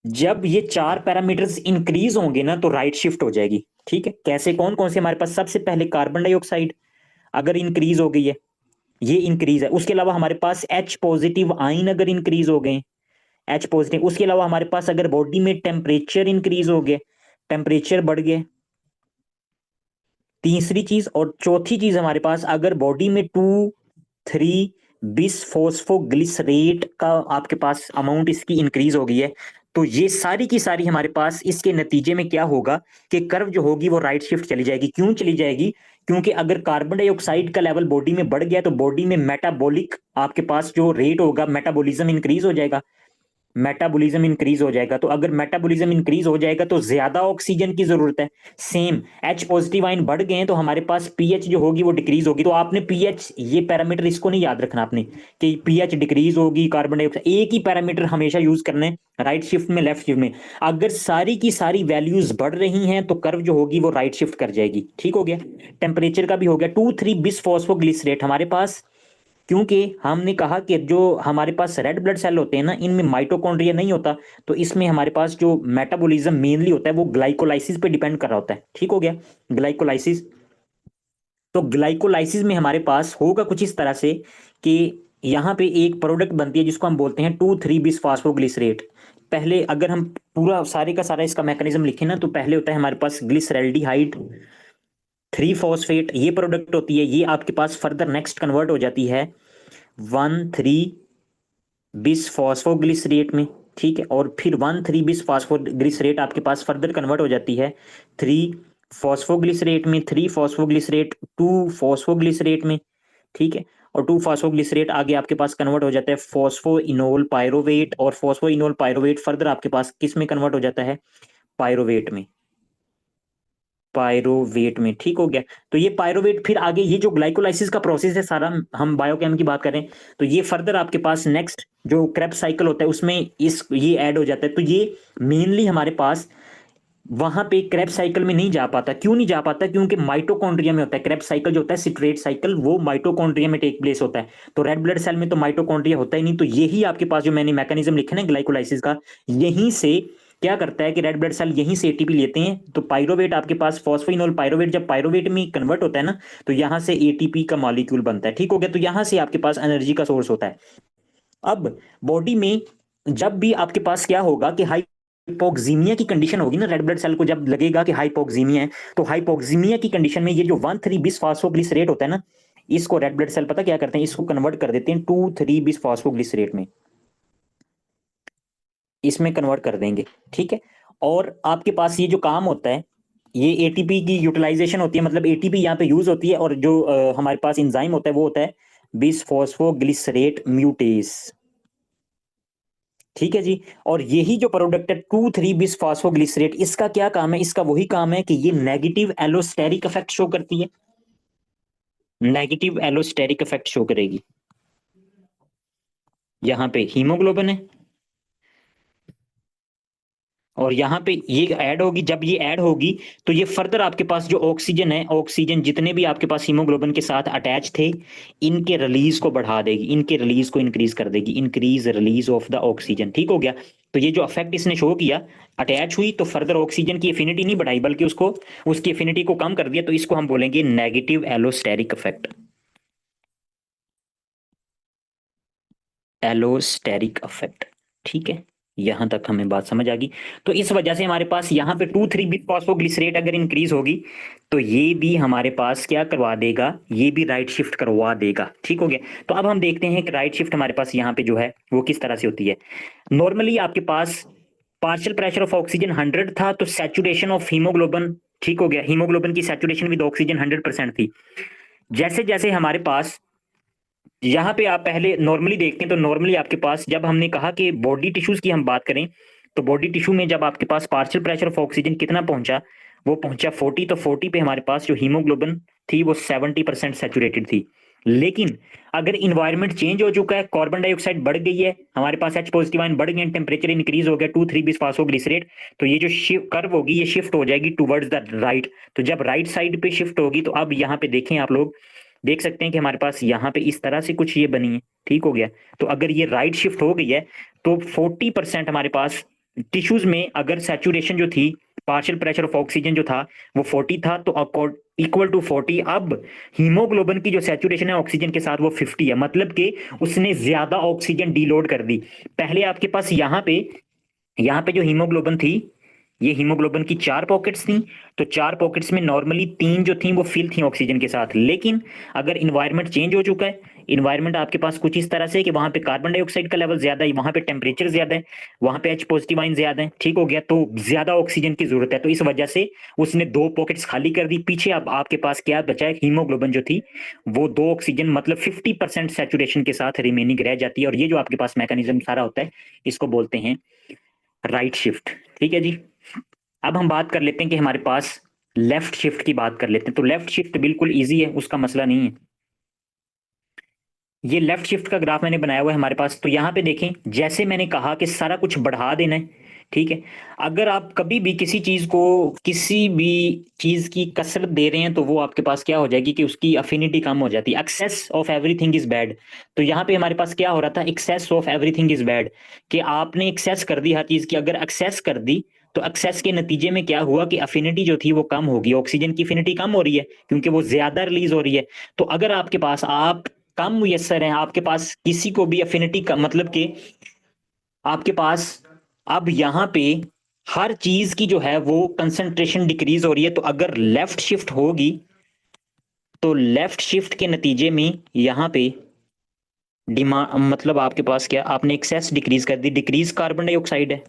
जब ये चार पैरामीटर्स इंक्रीज होंगे ना तो राइट शिफ्ट हो जाएगी, ठीक है। कैसे, कौन कौन से हमारे पास, सबसे पहले कार्बन डाइऑक्साइड अगर इंक्रीज हो गई है, ये इंक्रीज है। उसके अलावा हमारे पास एच पॉजिटिव आयन अगर इंक्रीज हो गए, एच पॉजिटिव। उसके अलावा हमारे पास अगर बॉडी में टेम्परेचर इंक्रीज हो गए, टेम्परेचर बढ़ गए, तीसरी चीज। और चौथी चीज हमारे पास अगर बॉडी में 2 3 बिस फॉस्फोग्लिसरेट का आपके पास अमाउंट इसकी इंक्रीज हो गई है, तो ये सारी की सारी हमारे पास इसके नतीजे में क्या होगा कि कर्व जो होगी वो राइट शिफ्ट चली जाएगी। क्यों चली जाएगी, क्योंकि अगर कार्बन डाइऑक्साइड का लेवल बॉडी में बढ़ गया तो बॉडी में मेटाबॉलिक आपके पास जो रेट होगा, मेटाबॉलिज्म इंक्रीज हो जाएगा, मेटाबॉलिज्म इंक्रीज हो जाएगा। तो अगर मेटाबॉलिज्म इंक्रीज हो जाएगा तो ज्यादा ऑक्सीजन की जरूरत है। सेम एच पॉजिटिव आयन बढ़ गए हैं तो हमारे पास पीएच जो होगी वो डिक्रीज होगी। तो आपने पीएच, ये पैरामीटर इसको नहीं याद रखना आपने कि पीएच डिक्रीज होगी, कार्बन डाइऑक्साइड, एक ही पैरामीटर हमेशा यूज करना है राइट शिफ्ट में, लेफ्ट शिफ्ट में। अगर सारी की सारी वैल्यूज बढ़ रही हैं तो कर्व जो होगी वो राइट शिफ्ट कर जाएगी, ठीक हो गया। टेम्परेचर का भी हो गया। 2 3 बिस फॉस्फोग्लिसरेट हमारे पास, क्योंकि हमने कहा कि जो हमारे पास रेड ब्लड सेल होते हैं ना इनमें माइटोकॉन्ड्रिया नहीं होता, तो इसमें हमारे पास जो मेटाबॉलिज्म मेनली होता है वो ग्लाइकोलाइसिस पे डिपेंड कर रहा होता है, ठीक हो गया, ग्लाइकोलाइसिस। तो ग्लाइकोलाइसिस में हमारे पास होगा कुछ इस तरह से कि यहाँ पे एक प्रोडक्ट बनती है जिसको हम बोलते हैं 2 3 बिस फास्फोग्लिसरेट। पहले अगर हम पूरा सारे का सारा इसका मैकेनिज्म लिखें ना, तो पहले होता है हमारे पास ग्लिसरेल्डिहाइड 3 फॉस्फेट, ये प्रोडक्ट होती है, ये आपके पास फर्दर नेक्स्ट कन्वर्ट हो जाती है 1 3 बिस फॉस्फोग्लिसरेट में, ठीक है। और फिर 1 3 बिस फॉस्फोग्लिसरेट आपके पास फर्दर कन्वर्ट हो जाती है 3 फॉस्फोग्लिसरेट में, 3 फॉस्फोग्लिसरेट 2 फॉस्फोग्लिसरेट में, ठीक है। और 2 फॉस्फोग्लिसरेट आगे आपके पास कन्वर्ट हो जाता है फॉस्फोइनोल पायरोवेट, और फॉस्फोइनोल पायरोवेट फर्दर आपके पास किस में कन्वर्ट हो जाता है, पायरोवेट में। पायरोवेट में, ठीक हो गया। तो ये पायरोवेट फिर आगे ये जो ग्लाइकोलाइसिस का प्रोसेस है सारा, हम बायोकेम की बात करें तो ये फर्दर आपके पास नेक्स्ट जो क्रेब्स साइकिल होता है उसमें इस ये ऐड हो जाता है। तो ये मेनली हमारे पास वहां पे क्रेब्स साइकिल में नहीं जा पाता। क्यों नहीं जा पाता? क्योंकि माइटोकॉन्ड्रिया में होता है क्रेब्स साइकिल जो होता है, सिट्रेट साइकिल, वो माइटोकॉन्ड्रिया में टेक प्लेस होता है। तो रेड ब्लड सेल में तो माइटोकॉन्ड्रिया होता ही नहीं। तो यही आपके पास जो मैंने मैकेनिज्म लिखे ना ग्लाइकोलाइसिस का, यहीं से क्या करता है कि रेड ब्लड सेल यहीं से एटीपी लेते हैं। तो पायरोवेट आपके पास फॉस्फोइनोल पायरोवेट जब पायरोवेट में कन्वर्ट होता है ना, तो यहां से एटीपी का मॉलिक्यूल बनता है, ठीक हो गया। तो यहां से आपके पास एनर्जी का सोर्स होता है। अब बॉडी में जब भी आपके पास क्या होगा कि हाइपोक्सीमिया की कंडीशन होगी ना, रेड ब्लड सेल को जब लगेगा कि हाइपोक्सीमिया है, तो हाइपोक्सीमिया की कंडीशन में ये जो 1,3 बिसफॉस्फोग्लिसरेट होता है ना, इसको रेड ब्लड सेल पता क्या करते हैं, इसको कन्वर्ट कर देते हैं 2,3 बिसफॉस्फोग्लिसरेट में, इसमें कन्वर्ट कर देंगे, ठीक है। और आपके पास ये जो काम होता है, ये एटीपी की यूटिलाइजेशन होती है, मतलब एटीपी यहाँ पे यूज होती है। और जो हमारे पास इंजाइम होता है वो होता है बिसफॉस्फोग्लिसरेट म्यूटेस, ठीक है जी। और यही जो प्रोडक्ट है 2,3 बिसफॉस्फोग्लिसरेट, इसका क्या काम है? इसका वही काम है कि ये नेगेटिव एलोस्टेरिक इफेक्ट शो करती है, नेगेटिव एलोस्टेरिक इफेक्ट शो करेगी। यहाँ पे हीमोग्लोबिन है और यहाँ पे ये ऐड होगी। जब ये ऐड होगी तो ये फर्दर आपके पास जो ऑक्सीजन है, ऑक्सीजन जितने भी आपके पास हीमोग्लोबिन के साथ अटैच थे, इनके रिलीज को बढ़ा देगी, इनके रिलीज को इंक्रीज कर देगी, increase release of the oxygen, ठीक हो गया। तो ये जो इफेक्ट इसने शो किया, अटैच हुई तो फर्दर ऑक्सीजन की एफिनिटी नहीं बढ़ाई बल्कि उसको, उसकी एफिनिटी को कम कर दिया, तो इसको हम बोलेंगे negative allosteric effect, allosteric effect, ठीक है। यहां तक हमें बात समझ आ गई। तो इस वजह से हमारे पास यहाँ पे 2,3 बिसफॉस्फोग्लिसरेट अगर इंक्रीज होगी तो ये भी हमारे पास क्या करवा देगा, ये भी राइट शिफ्ट करवा देगा, ठीक हो गया। तो अब हम देखते हैं कि राइट शिफ्ट हमारे पास यहाँ पे जो है वो किस तरह से होती है। नॉर्मली आपके पास पार्शियल प्रेशर ऑफ ऑक्सीजन 100 था, तो सैचुरेशन ऑफ हीमोग्लोबिन, ठीक हो गया, हीमोग्लोबिन की सैचुरेशन विद ऑक्सीजन 100% थी। जैसे जैसे हमारे पास यहाँ पे आप पहले नॉर्मली देखते हैं, तो नॉर्मली आपके पास जब हमने कहा कि बॉडी टिश्यूज की हम बात करें, तो बॉडी टिश्यू में जब आपके पास पार्शियल प्रेशर ऑफ ऑक्सीजन कितना पहुंचा, वो पहुंचा 40। तो 40 पे हमारे पास जो हीमोग्लोबिन थी वो 70% सैचुरेटेड थी। लेकिन अगर इन्वायरमेंट चेंज हो चुका है, कार्बन डाइऑक्साइड बढ़ गई है, हमारे पास H पॉजिटिव आयन बढ़ गए, टेम्परेचर इंक्रीज हो गया 2,3 बिसफॉस्फोग्लिसरेट, तो ये जो कर्व होगी ये शिफ्ट हो जाएगी टुवर्ड्स द राइट। तो जब राइट साइड पे शिफ्ट होगी तो अब यहाँ पे देखें, आप लोग देख सकते हैं कि हमारे पास यहाँ पे इस तरह से कुछ ये बनी है, ठीक हो गया। तो अगर ये राइट शिफ्ट हो गई है तो 40% हमारे पास टिश्यूज में अगर सैचुरेशन जो थी, पार्शियल प्रेशर ऑफ ऑक्सीजन जो था वो 40 था, तो इक्वल टू 40 अब हीमोग्लोबिन की जो सैचुरेशन है ऑक्सीजन के साथ वो 50 है, मतलब कि उसने ज्यादा ऑक्सीजन डीलोड कर दी। पहले आपके पास यहाँ पे जो हीमोग्लोबिन थी, ये हीमोग्लोबिन की 4 पॉकेट्स थी। तो 4 पॉकेट्स में नॉर्मली 3 जो थी वो फिल थी ऑक्सीजन के साथ। लेकिन अगर इन्वायरमेंट चेंज हो चुका है, इन्वायरमेंट आपके पास कुछ इस तरह से है कि वहां पे कार्बन डाइऑक्साइड का लेवल ज्यादा है, वहां पे टेम्परेचर ज्यादा है, वहां पे H पॉजिटिव आयन ज्यादा है, ठीक हो गया, तो ज्यादा ऑक्सीजन की जरूरत है। तो इस वजह से उसने 2 पॉकेट्स खाली कर दी। पीछे अब आपके पास क्या बचा है, हीमोग्लोबिन जो थी वो 2 ऑक्सीजन मतलब 50% सैचुरेशन के साथ रिमेनिंग रह जाती है। और ये जो आपके पास मैकेनिज्म सारा होता है, इसको बोलते हैं राइट शिफ्ट, ठीक है जी। अब हम बात कर लेते हैं कि हमारे पास लेफ्ट शिफ्ट की बात कर लेते हैं। तो लेफ्ट शिफ्ट बिल्कुल इजी है, उसका मसला नहीं है। ये लेफ्ट शिफ्ट का ग्राफ मैंने बनाया हुआ है हमारे पास। तो यहाँ पे देखें, जैसे मैंने कहा कि सारा कुछ बढ़ा देना है, ठीक है। अगर आप कभी भी किसी चीज को, किसी भी चीज की कसरत दे रहे हैं, तो वो आपके पास क्या हो जाएगी कि उसकी अफिनिटी कम हो जाती है। Excess of everything is bad. तो यहाँ पे हमारे पास क्या हो रहा था, excess of everything is bad, कि आपने एक्सेस कर दी हर चीज की। अगर एक्सेस कर दी तो एक्सेस के नतीजे में क्या हुआ कि अफिनिटी जो थी वो कम होगी, ऑक्सीजन की अफिनिटी कम हो रही है क्योंकि वो ज्यादा रिलीज हो रही है। तो अगर आपके पास आप कम मुयस्सर है, आपके पास किसी को भी अफिनिटी का मतलब कि आपके पास अब यहाँ पे हर चीज की जो है वो कंसंट्रेशन डिक्रीज हो रही है। तो अगर लेफ्ट शिफ्ट होगी तो लेफ्ट शिफ्ट के नतीजे में यहाँ पे डिमांड मतलब आपके पास क्या, आपने एक्सेस डिक्रीज कर दी, डिक्रीज कार्बन डाइऑक्साइड है,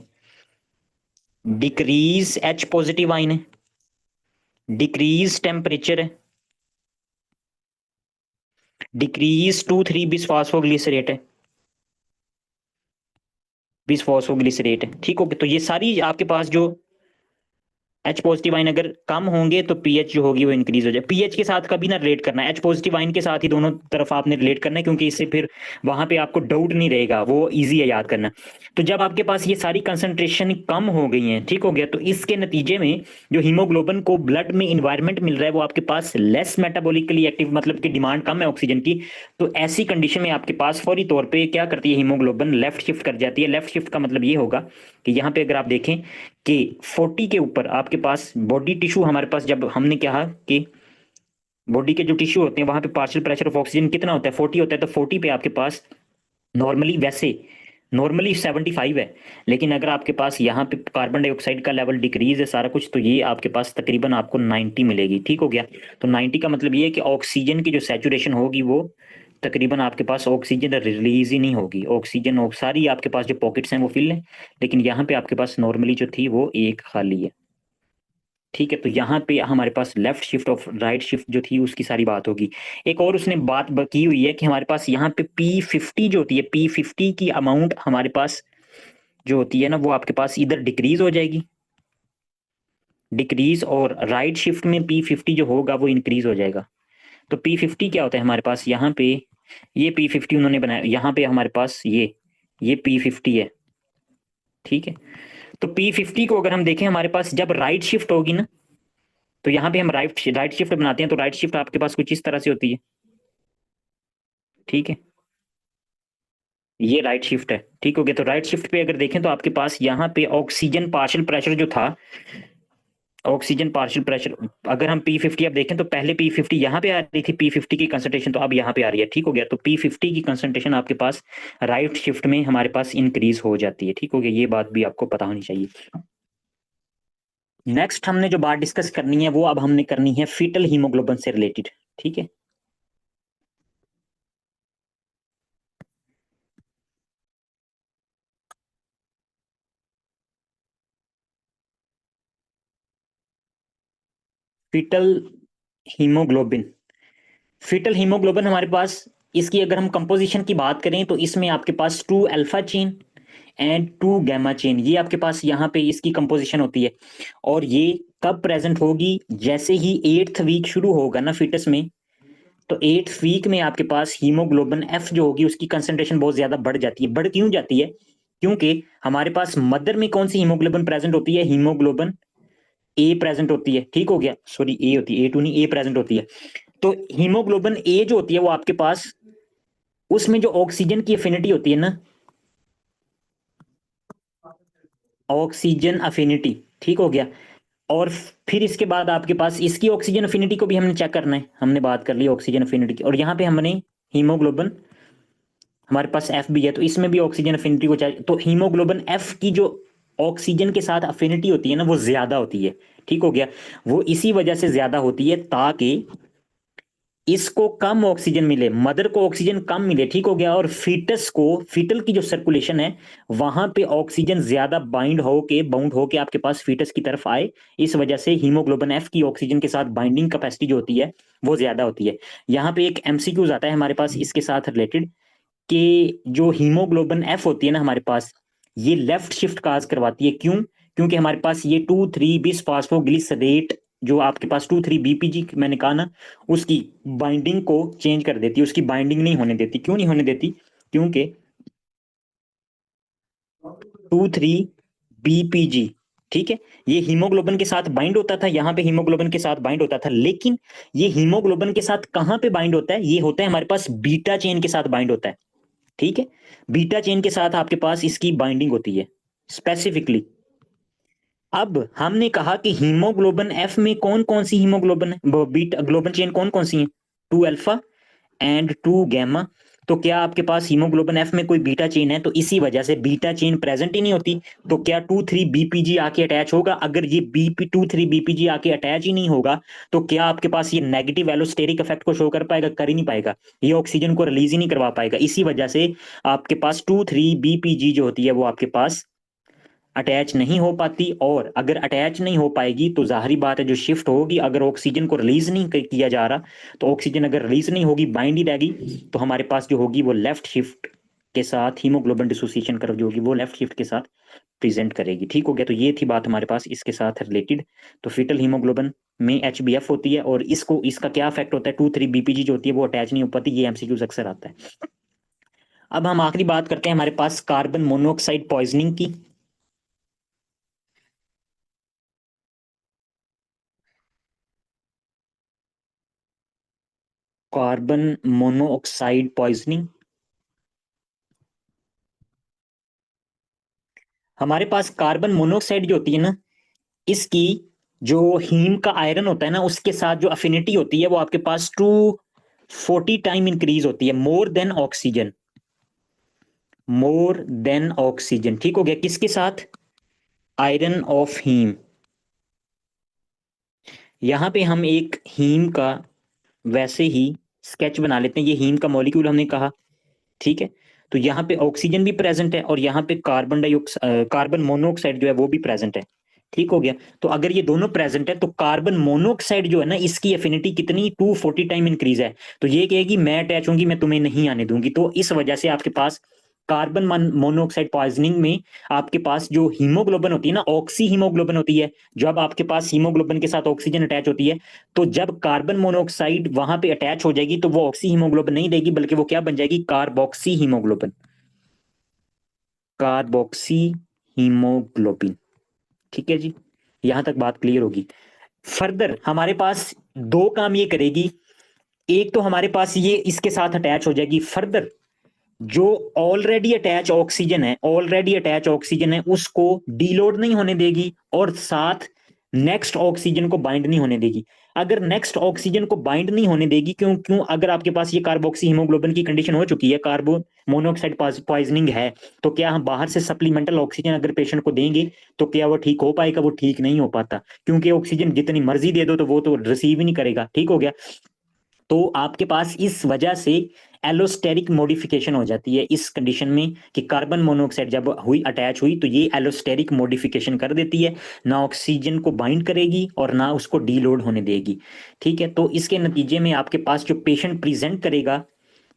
डिक्रीज H पॉजिटिव आइन है, डिक्रीज टेम्परेचर है, डिक्रीज 2,3 बिसफॉस्फोग्लिसरेट है, बिसफॉस्फोग्लिसरेट है, ठीक हो गया। तो ये सारी आपके पास जो एच पॉजिटिव आयन अगर कम होंगे तो पीएच जो होगी वो इंक्रीज हो जाए। पीएच के साथ कभी ना रिलेट करना है, एच पॉजिटिव आयन के साथ ही दोनों तरफ आपने रिलेट करना है, क्योंकि इससे फिर वहां पे आपको डाउट नहीं रहेगा, वो इजी है याद करना। तो जब आपके पास ये सारी कंसंट्रेशन कम हो गई हैं, ठीक हो गया, तो इसके नतीजे में जो हीमोग्लोबिन को ब्लड में इन्वायरमेंट मिल रहा है वो आपके पास लेस मेटाबॉलिकली एक्टिव, मतलब कि डिमांड कम है ऑक्सीजन की। तो ऐसी कंडीशन में आपके पास फौरी तौर पर क्या करती है, हीमोग्लोबिन लेफ्ट शिफ्ट कर जाती है। लेफ्ट शिफ्ट का मतलब ये होगा कि यहाँ पे अगर आप देखें कि 40 के ऊपर आपके पास बॉडी टिश्यू, हमारे पास जब हमने कहा कि बॉडी के जो टिश्यू होते हैं वहां पे पार्शियल प्रेशर ऑफ ऑक्सीजन कितना होता है, 40 होता है, तो 40 पे आपके पास नॉर्मली, वैसे नॉर्मली 75 है, लेकिन अगर आपके पास यहाँ पे कार्बन डाइऑक्साइड का लेवल डिक्रीज है सारा कुछ, तो ये आपके पास तकरीबन आपको 90 मिलेगी, ठीक हो गया। तो 90 का मतलब ये है कि ऑक्सीजन की जो सैचुरेशन होगी वो तकरीबन आपके पास ऑक्सीजन रिलीज ही नहीं होगी, ऑक्सीजन सारी आपके पास जो पॉकेट्स हैं वो फिल है, लेकिन यहाँ पे आपके पास नॉर्मली जो थी वो एक खाली है, ठीक है। तो यहाँ पे हमारे पास left shift of right shift जो थी उसकी सारी बात होगी। एक और उसने बात की हुई है कि हमारे पास यहाँ पे P50 जो होती है, P50 की अमाउंट हमारे पास जो होती है ना वो आपके पास इधर डिक्रीज हो जाएगी, डिक्रीज, और राइट शिफ्ट में P50 जो होगा वो इंक्रीज हो जाएगा। तो P50 क्या होता है हमारे पास यहाँ पे, ये P50 उन्होंने बनाया, यहाँ पे हमारे पास ये P50 है, ठीक है। तो P50 को अगर हम देखें हमारे पास जब राइट शिफ्ट होगी ना, तो यहाँ पे हम राइट शिफ्ट बनाते हैं, तो राइट शिफ्ट आपके पास कुछ इस तरह से होती है, ठीक है। ये राइट शिफ्ट है, ठीक हो गया। तो राइट शिफ्ट पे अगर देखें तो आपके पास यहाँ पे ऑक्सीजन पार्शियल प्रेशर जो था, ऑक्सीजन पार्शियल प्रेशर, अगर हम P50 अब देखें तो पहले P50 यहाँ पे आ रही थी, P50 की कंसंट्रेशन तो अब यहाँ पे आ रही है, ठीक हो गया। तो P50 की कंसंट्रेशन आपके पास राइट शिफ्ट में हमारे पास इंक्रीज हो जाती है, ठीक हो गया। ये बात भी आपको पता होनी चाहिए। नेक्स्ट हमने जो बात डिस्कस करनी है वो अब हमने करनी है फीटल हीमोग्लोबिन से रिलेटेड, ठीक है। फीटल हीमोग्लोबिन, फीटल हीमोग्लोबिन हमारे पास, इसकी अगर हम कंपोजिशन की बात करें तो इसमें आपके पास 2 alpha chain and 2 gamma chain, ये आपके पास यहाँ पे इसकी कंपोजिशन होती है। और ये कब प्रेजेंट होगी, जैसे ही 8th वीक शुरू होगा ना फीटस में, तो 8th वीक में आपके पास हीमोग्लोबिन एफ जो होगी उसकी कंसंट्रेशन बहुत ज्यादा बढ़ जाती है। बढ़ क्यों जाती है, क्योंकि हमारे पास मदर में कौन सी हीमोग्लोबिन प्रेजेंट होती है, हीमोग्लोबिन ए प्रेजेंट होती है, ठीक हो गया, सॉरी ए होती है, ए टू नहीं, ए प्रेजेंट होती है। तो हीमोग्लोबिन ए जो होती है वो आपके पास, उसमें जो ऑक्सीजन की अफिनिटी होती है ना, ऑक्सीजन अफिनिटी, ठीक हो गया। और फिर इसके बाद आपके पास इसकी ऑक्सीजन अफिनिटी को भी हमने चेक करना है, हमने बात कर ली ऑक्सीजन अफिनिटी की, और यहाँ पे हमने हीमोग्लोबिन, हमारे पास एफ भी है, तो इसमें भी ऑक्सीजन अफिनिटी को चाहिए। तो हीमोग्लोबिन एफ की जो ऑक्सीजन के साथ अफिनिटी होती है ना वो ज्यादा होती है, ठीक हो गया। वो इसी वजह से ज्यादा होती है ताकि इसको कम ऑक्सीजन मिले, मदर को ऑक्सीजन कम मिले, ठीक हो गया, और फीटस को, फीटल की जो सर्कुलेशन है वहां पे ऑक्सीजन ज्यादा बाउंड होके आपके पास फीटस की तरफ आए। इस वजह से हीमोग्लोबिन एफ की ऑक्सीजन के साथ बाइंडिंग कैपेसिटी जो होती है वो ज्यादा होती है। यहाँ पे एक एमसीक्यूज आता है हमारे पास इसके साथ रिलेटेड, कि जो हीमोग्लोबिन एफ होती है ना हमारे पास, ये लेफ्ट शिफ्ट काज करवाती है, क्यों, क्योंकि हमारे पास ये 2,3 बिस फास्फोग्लिसरेट जो आपके पास 2,3 बीपीजी मैंने कहा ना, उसकी बाइंडिंग को चेंज कर देती है, उसकी बाइंडिंग नहीं होने देती। क्यों नहीं होने देती, क्योंकि 2,3 बीपीजी, ठीक है, ये हीमोग्लोबिन के साथ बाइंड होता था, यहाँ पे हीमोग्लोबिन के साथ बाइंड होता था, लेकिन ये हीमोग्लोबिन के साथ कहां पे बाइंड होता है, ये होता है हमारे पास बीटा चेन के साथ बाइंड होता है, ठीक है। बीटा चेन के साथ आपके पास इसकी बाइंडिंग होती है स्पेसिफिकली। अब हमने कहा कि हीमोग्लोबिन एफ में कौन कौन सी हीमोग्लोबिन है, बीटा ग्लोबिन चेन कौन कौन सी है, 2 अल्फा एंड 2 गैमा। तो क्या आपके पास हीमोग्लोबिन एफ में कोई बीटा चेन है, तो इसी वजह से बीटा चेन प्रेजेंट ही नहीं होती। तो क्या 2,3 बीपीजी आके अटैच होगा, अगर ये बीपी 2,3 बीपीजी आके अटैच ही नहीं होगा तो क्या आपके पास ये नेगेटिव एलोस्टेरिक इफेक्ट को शो कर पाएगा, कर ही नहीं पाएगा, ये ऑक्सीजन को रिलीज ही नहीं करवा पाएगा। इसी वजह से आपके पास 2,3 बीपीजी जो होती है वो आपके पास अटैच नहीं हो पाती, और अगर अटैच नहीं हो पाएगी तो जाहिर बात है जो शिफ्ट होगी, अगर ऑक्सीजन को रिलीज नहीं किया जा रहा, तो ऑक्सीजन अगर रिलीज नहीं होगी, बाइंड ही रहेगी, तो हमारे पास जो होगी वो लेफ्ट शिफ्ट के साथ हीमोग्लोबिन डिसोसिएशन कर्व जो होगी वो लेफ्ट शिफ्ट के साथ प्रेजेंट करेगी। ठीक हो गया, तो ये थी बात हमारे पास इसके साथ रिलेटेड। तो फीटल हीमोग्लोबिन में HbF होती है और इसका क्या इफेक्ट होता है, 2,3-BPG जो होती है वो अटैच नहीं हो पाती। ये MCQs अक्सर आता है। अब हम आखिरी बात करते हैं हमारे पास कार्बन मोनोऑक्साइड पॉइजनिंग की। कार्बन मोनोऑक्साइड पॉइजनिंग, हमारे पास कार्बन मोनोऑक्साइड जो होती है ना, इसकी जो हीम का आयरन होता है ना, उसके साथ जो अफिनिटी होती है वो आपके पास 240 टाइम इंक्रीज होती है, more than oxygen. More than oxygen, ठीक हो गया, किसके साथ? Iron of haem. यहां पे हम एक हीम का वैसे ही स्केच बना लेते हैं। ये हीम का मॉलिक्यूल हमने कहा, ठीक है। तो यहाँ पे ऑक्सीजन भी प्रेजेंट है और यहाँ पे कार्बन मोनोऑक्साइड जो है वो भी प्रेजेंट है। ठीक हो गया, तो अगर ये दोनों प्रेजेंट है तो कार्बन मोनोऑक्साइड जो है ना, इसकी एफिनिटी कितनी, 240 टाइम इंक्रीज है। तो ये कहेगी मैं अटैच होंगी, मैं तुम्हें नहीं आने दूंगी। तो इस वजह से आपके पास कार्बन मोनोऑक्साइड पॉइजनिंग में आपके पास जो हीमोग्लोबिन होती है ना, ऑक्सी हीमोग्लोबिन होती है। जब आपके पास हीमोग्लोबिन के साथ ऑक्सीजन अटैच होती है, तो जब कार्बन मोनोऑक्साइड वहां पे अटैच हो जाएगी तो वो ऑक्सी हीमोग्लोबिन नहीं देगी, बल्कि वो क्या बन जाएगी, कार्बोक्सी हीमोग्लोबिन। कार्बोक्सी हीमोग्लोबिन, ठीक है जी, यहां तक बात क्लियर होगी। फर्दर हमारे पास दो काम ये करेगी। एक तो हमारे पास ये इसके साथ अटैच हो जाएगी। फर्दर जो ऑलरेडी अटैच ऑक्सीजन है उसको डीलोड नहीं होने देगी और साथ नेक्स्ट ऑक्सीजन को बाइंड नहीं होने देगी। अगर नेक्स्ट ऑक्सीजन को बाइंड नहीं होने देगी, क्यों क्यों अगर आपके पास ये कार्बोक्सी हीमोग्लोबिन की कंडीशन हो चुकी है, कार्बन मोनोऑक्साइड पॉइजनिंग है, तो क्या हम बाहर से सप्लीमेंटल ऑक्सीजन अगर पेशेंट को देंगे तो क्या वो ठीक हो पाएगा? वो ठीक नहीं हो पाता, क्योंकि ऑक्सीजन जितनी मर्जी दे दो तो वो तो रिसीव ही नहीं करेगा। ठीक हो गया, तो आपके पास इस वजह से एलोस्टेरिक मॉडिफिकेशन हो जाती है इस कंडीशन में कि कार्बन मोनोऑक्साइड जब हुई अटैच हुई तो ये एलोस्टेरिक मॉडिफिकेशन कर देती है, ना ऑक्सीजन को बाइंड करेगी और ना उसको डीलोड होने देगी। ठीक है, तो इसके नतीजे में आपके पास जो पेशेंट प्रेजेंट करेगा,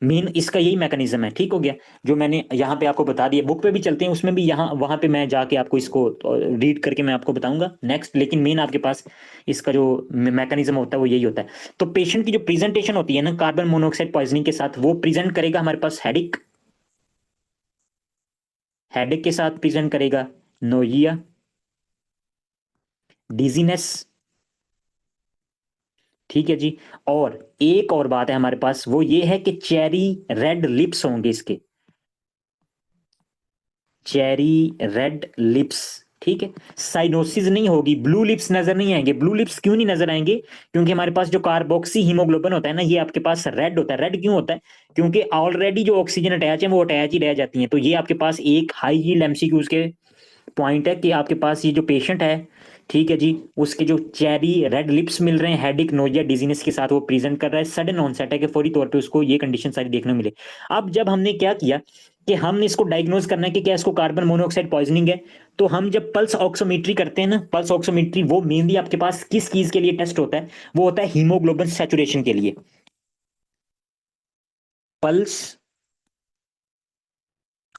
मेन इसका यही मैकेनिज्म है। ठीक हो गया, जो मैंने यहाँ पे आपको बता दिया। बुक पे भी चलते हैं, उसमें भी यहाँ वहां पे मैं जाके आपको इसको रीड करके मैं आपको बताऊंगा नेक्स्ट, लेकिन मेन आपके पास इसका जो मैकेनिज्म होता है वो यही होता है। तो पेशेंट की जो प्रेजेंटेशन होती है ना कार्बन मोनोऑक्साइड पॉइजनिंग के साथ, वो प्रेजेंट करेगा हमारे पास हेडिक, हेडेक के साथ प्रेजेंट करेगा नोजिया, डिजीनेस, ठीक है जी। और एक और बात है हमारे पास, वो ये है कि चेरी रेड लिप्स होंगे इसके, चेरी रेड लिप्स, ठीक है। साइनोसिस नहीं होगी, ब्लू लिप्स नजर नहीं आएंगे। ब्लू लिप्स क्यों नहीं नजर आएंगे? क्योंकि हमारे पास जो कार्बोक्सी हीमोग्लोबिन होता है ना, ये आपके पास रेड होता है। रेड क्यों होता है? क्योंकि ऑलरेडी जो ऑक्सीजन अटैच है वो अटैच ही रह जाती है। तो ये आपके पास एक हाई यील्ड एमसीक्यूज के पॉइंट है कि आपके पास ये जो पेशेंट है, ठीक है जी, उसके जो चेरी रेड लिप्स मिल रहे हैं, हेडिक, नोजिया, डिजीनेस के साथ वो प्रेजेंट कर रहा है। सडन ऑनसेट है कि फौरी तौर पे उसको ये कंडीशन सारी देखने मिले। अब जब हमने क्या किया कि हमने इसको डायग्नोज करना है कि क्या इसको कार्बन मोनोऑक्साइड पॉइजनिंग है, तो हम जब पल्स ऑक्सीमेट्री करते हैं ना, पल्स ऑक्सीमेट्री वो मेनली आपके पास किस चीज के लिए टेस्ट होता है? वो होता है हीमोग्लोबिन सैचुरेशन के लिए। पल्स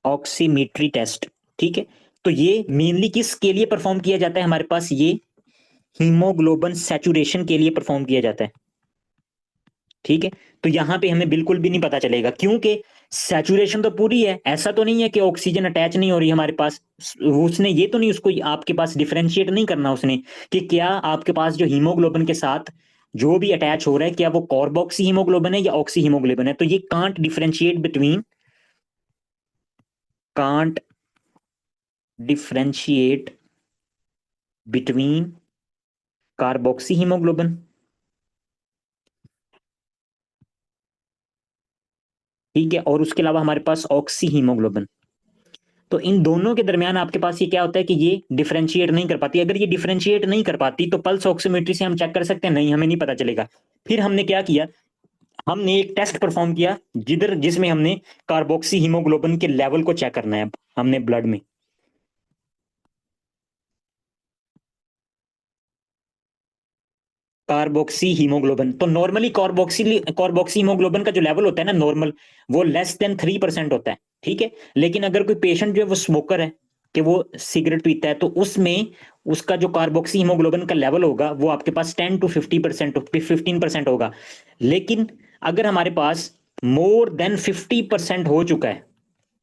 ऑक्सीमेट्री टेस्ट, ठीक है। तो ये मेनली किसके लिए परफॉर्म किया जाता है? हमारे पास ये हीमोग्लोबिन सैचुरेशन के लिए परफॉर्म किया जाता है, ठीक है। तो यहां पे हमें बिल्कुल भी नहीं पता चलेगा, क्योंकि सैचुरेशन तो पूरी है, ऐसा तो नहीं है कि ऑक्सीजन अटैच नहीं हो रही हमारे पास। उसने ये तो नहीं, उसको आपके पास डिफरेंशिएट नहीं करना उसने कि क्या आपके पास जो हीमोग्लोबिन के साथ जो भी अटैच हो रहा है क्या वो कार्बोक्सी हीमोग्लोबिन है या ऑक्सी हीमोग्लोबिन है। तो ये can't differentiate between carboxy haemoglobin, ठीक है, और उसके अलावा हमारे पास ऑक्सी हीमोग्लोबिन। तो इन दोनों के दरमियान आपके पास ये क्या होता है कि ये डिफरेंशिएट नहीं कर पाती। अगर ये डिफरेंशिएट नहीं कर पाती तो पल्स ऑक्सीमेट्री से हम चेक कर सकते हैं? नहीं, हमें नहीं पता चलेगा। फिर हमने क्या किया, हमने एक टेस्ट परफॉर्म किया जिसमें हमने कार्बोक्सी हीमोग्लोबिन के लेवल को चेक करना है। अब हमने ब्लड में कार्बोक्सी हीमोग्लोबिन, तो नॉर्मली कार्बोक्सी कार्बोक्सी हीमोग्लोबिन का जो लेवल होता है ना नॉर्मल, वो लेस देन 3% होता है। ठीक है। लेकिन अगर कोई पेशेंट जो है वो स्मोकर है, कि वो सिगरेट पीता है, तो उसमें उसका जो कार्बोक्सी हीमोग्लोबिन का लेवल होगा वो आपके पास 10 to 50% 15% होगा। लेकिन अगर हमारे पास मोर देन 50% हो चुका है,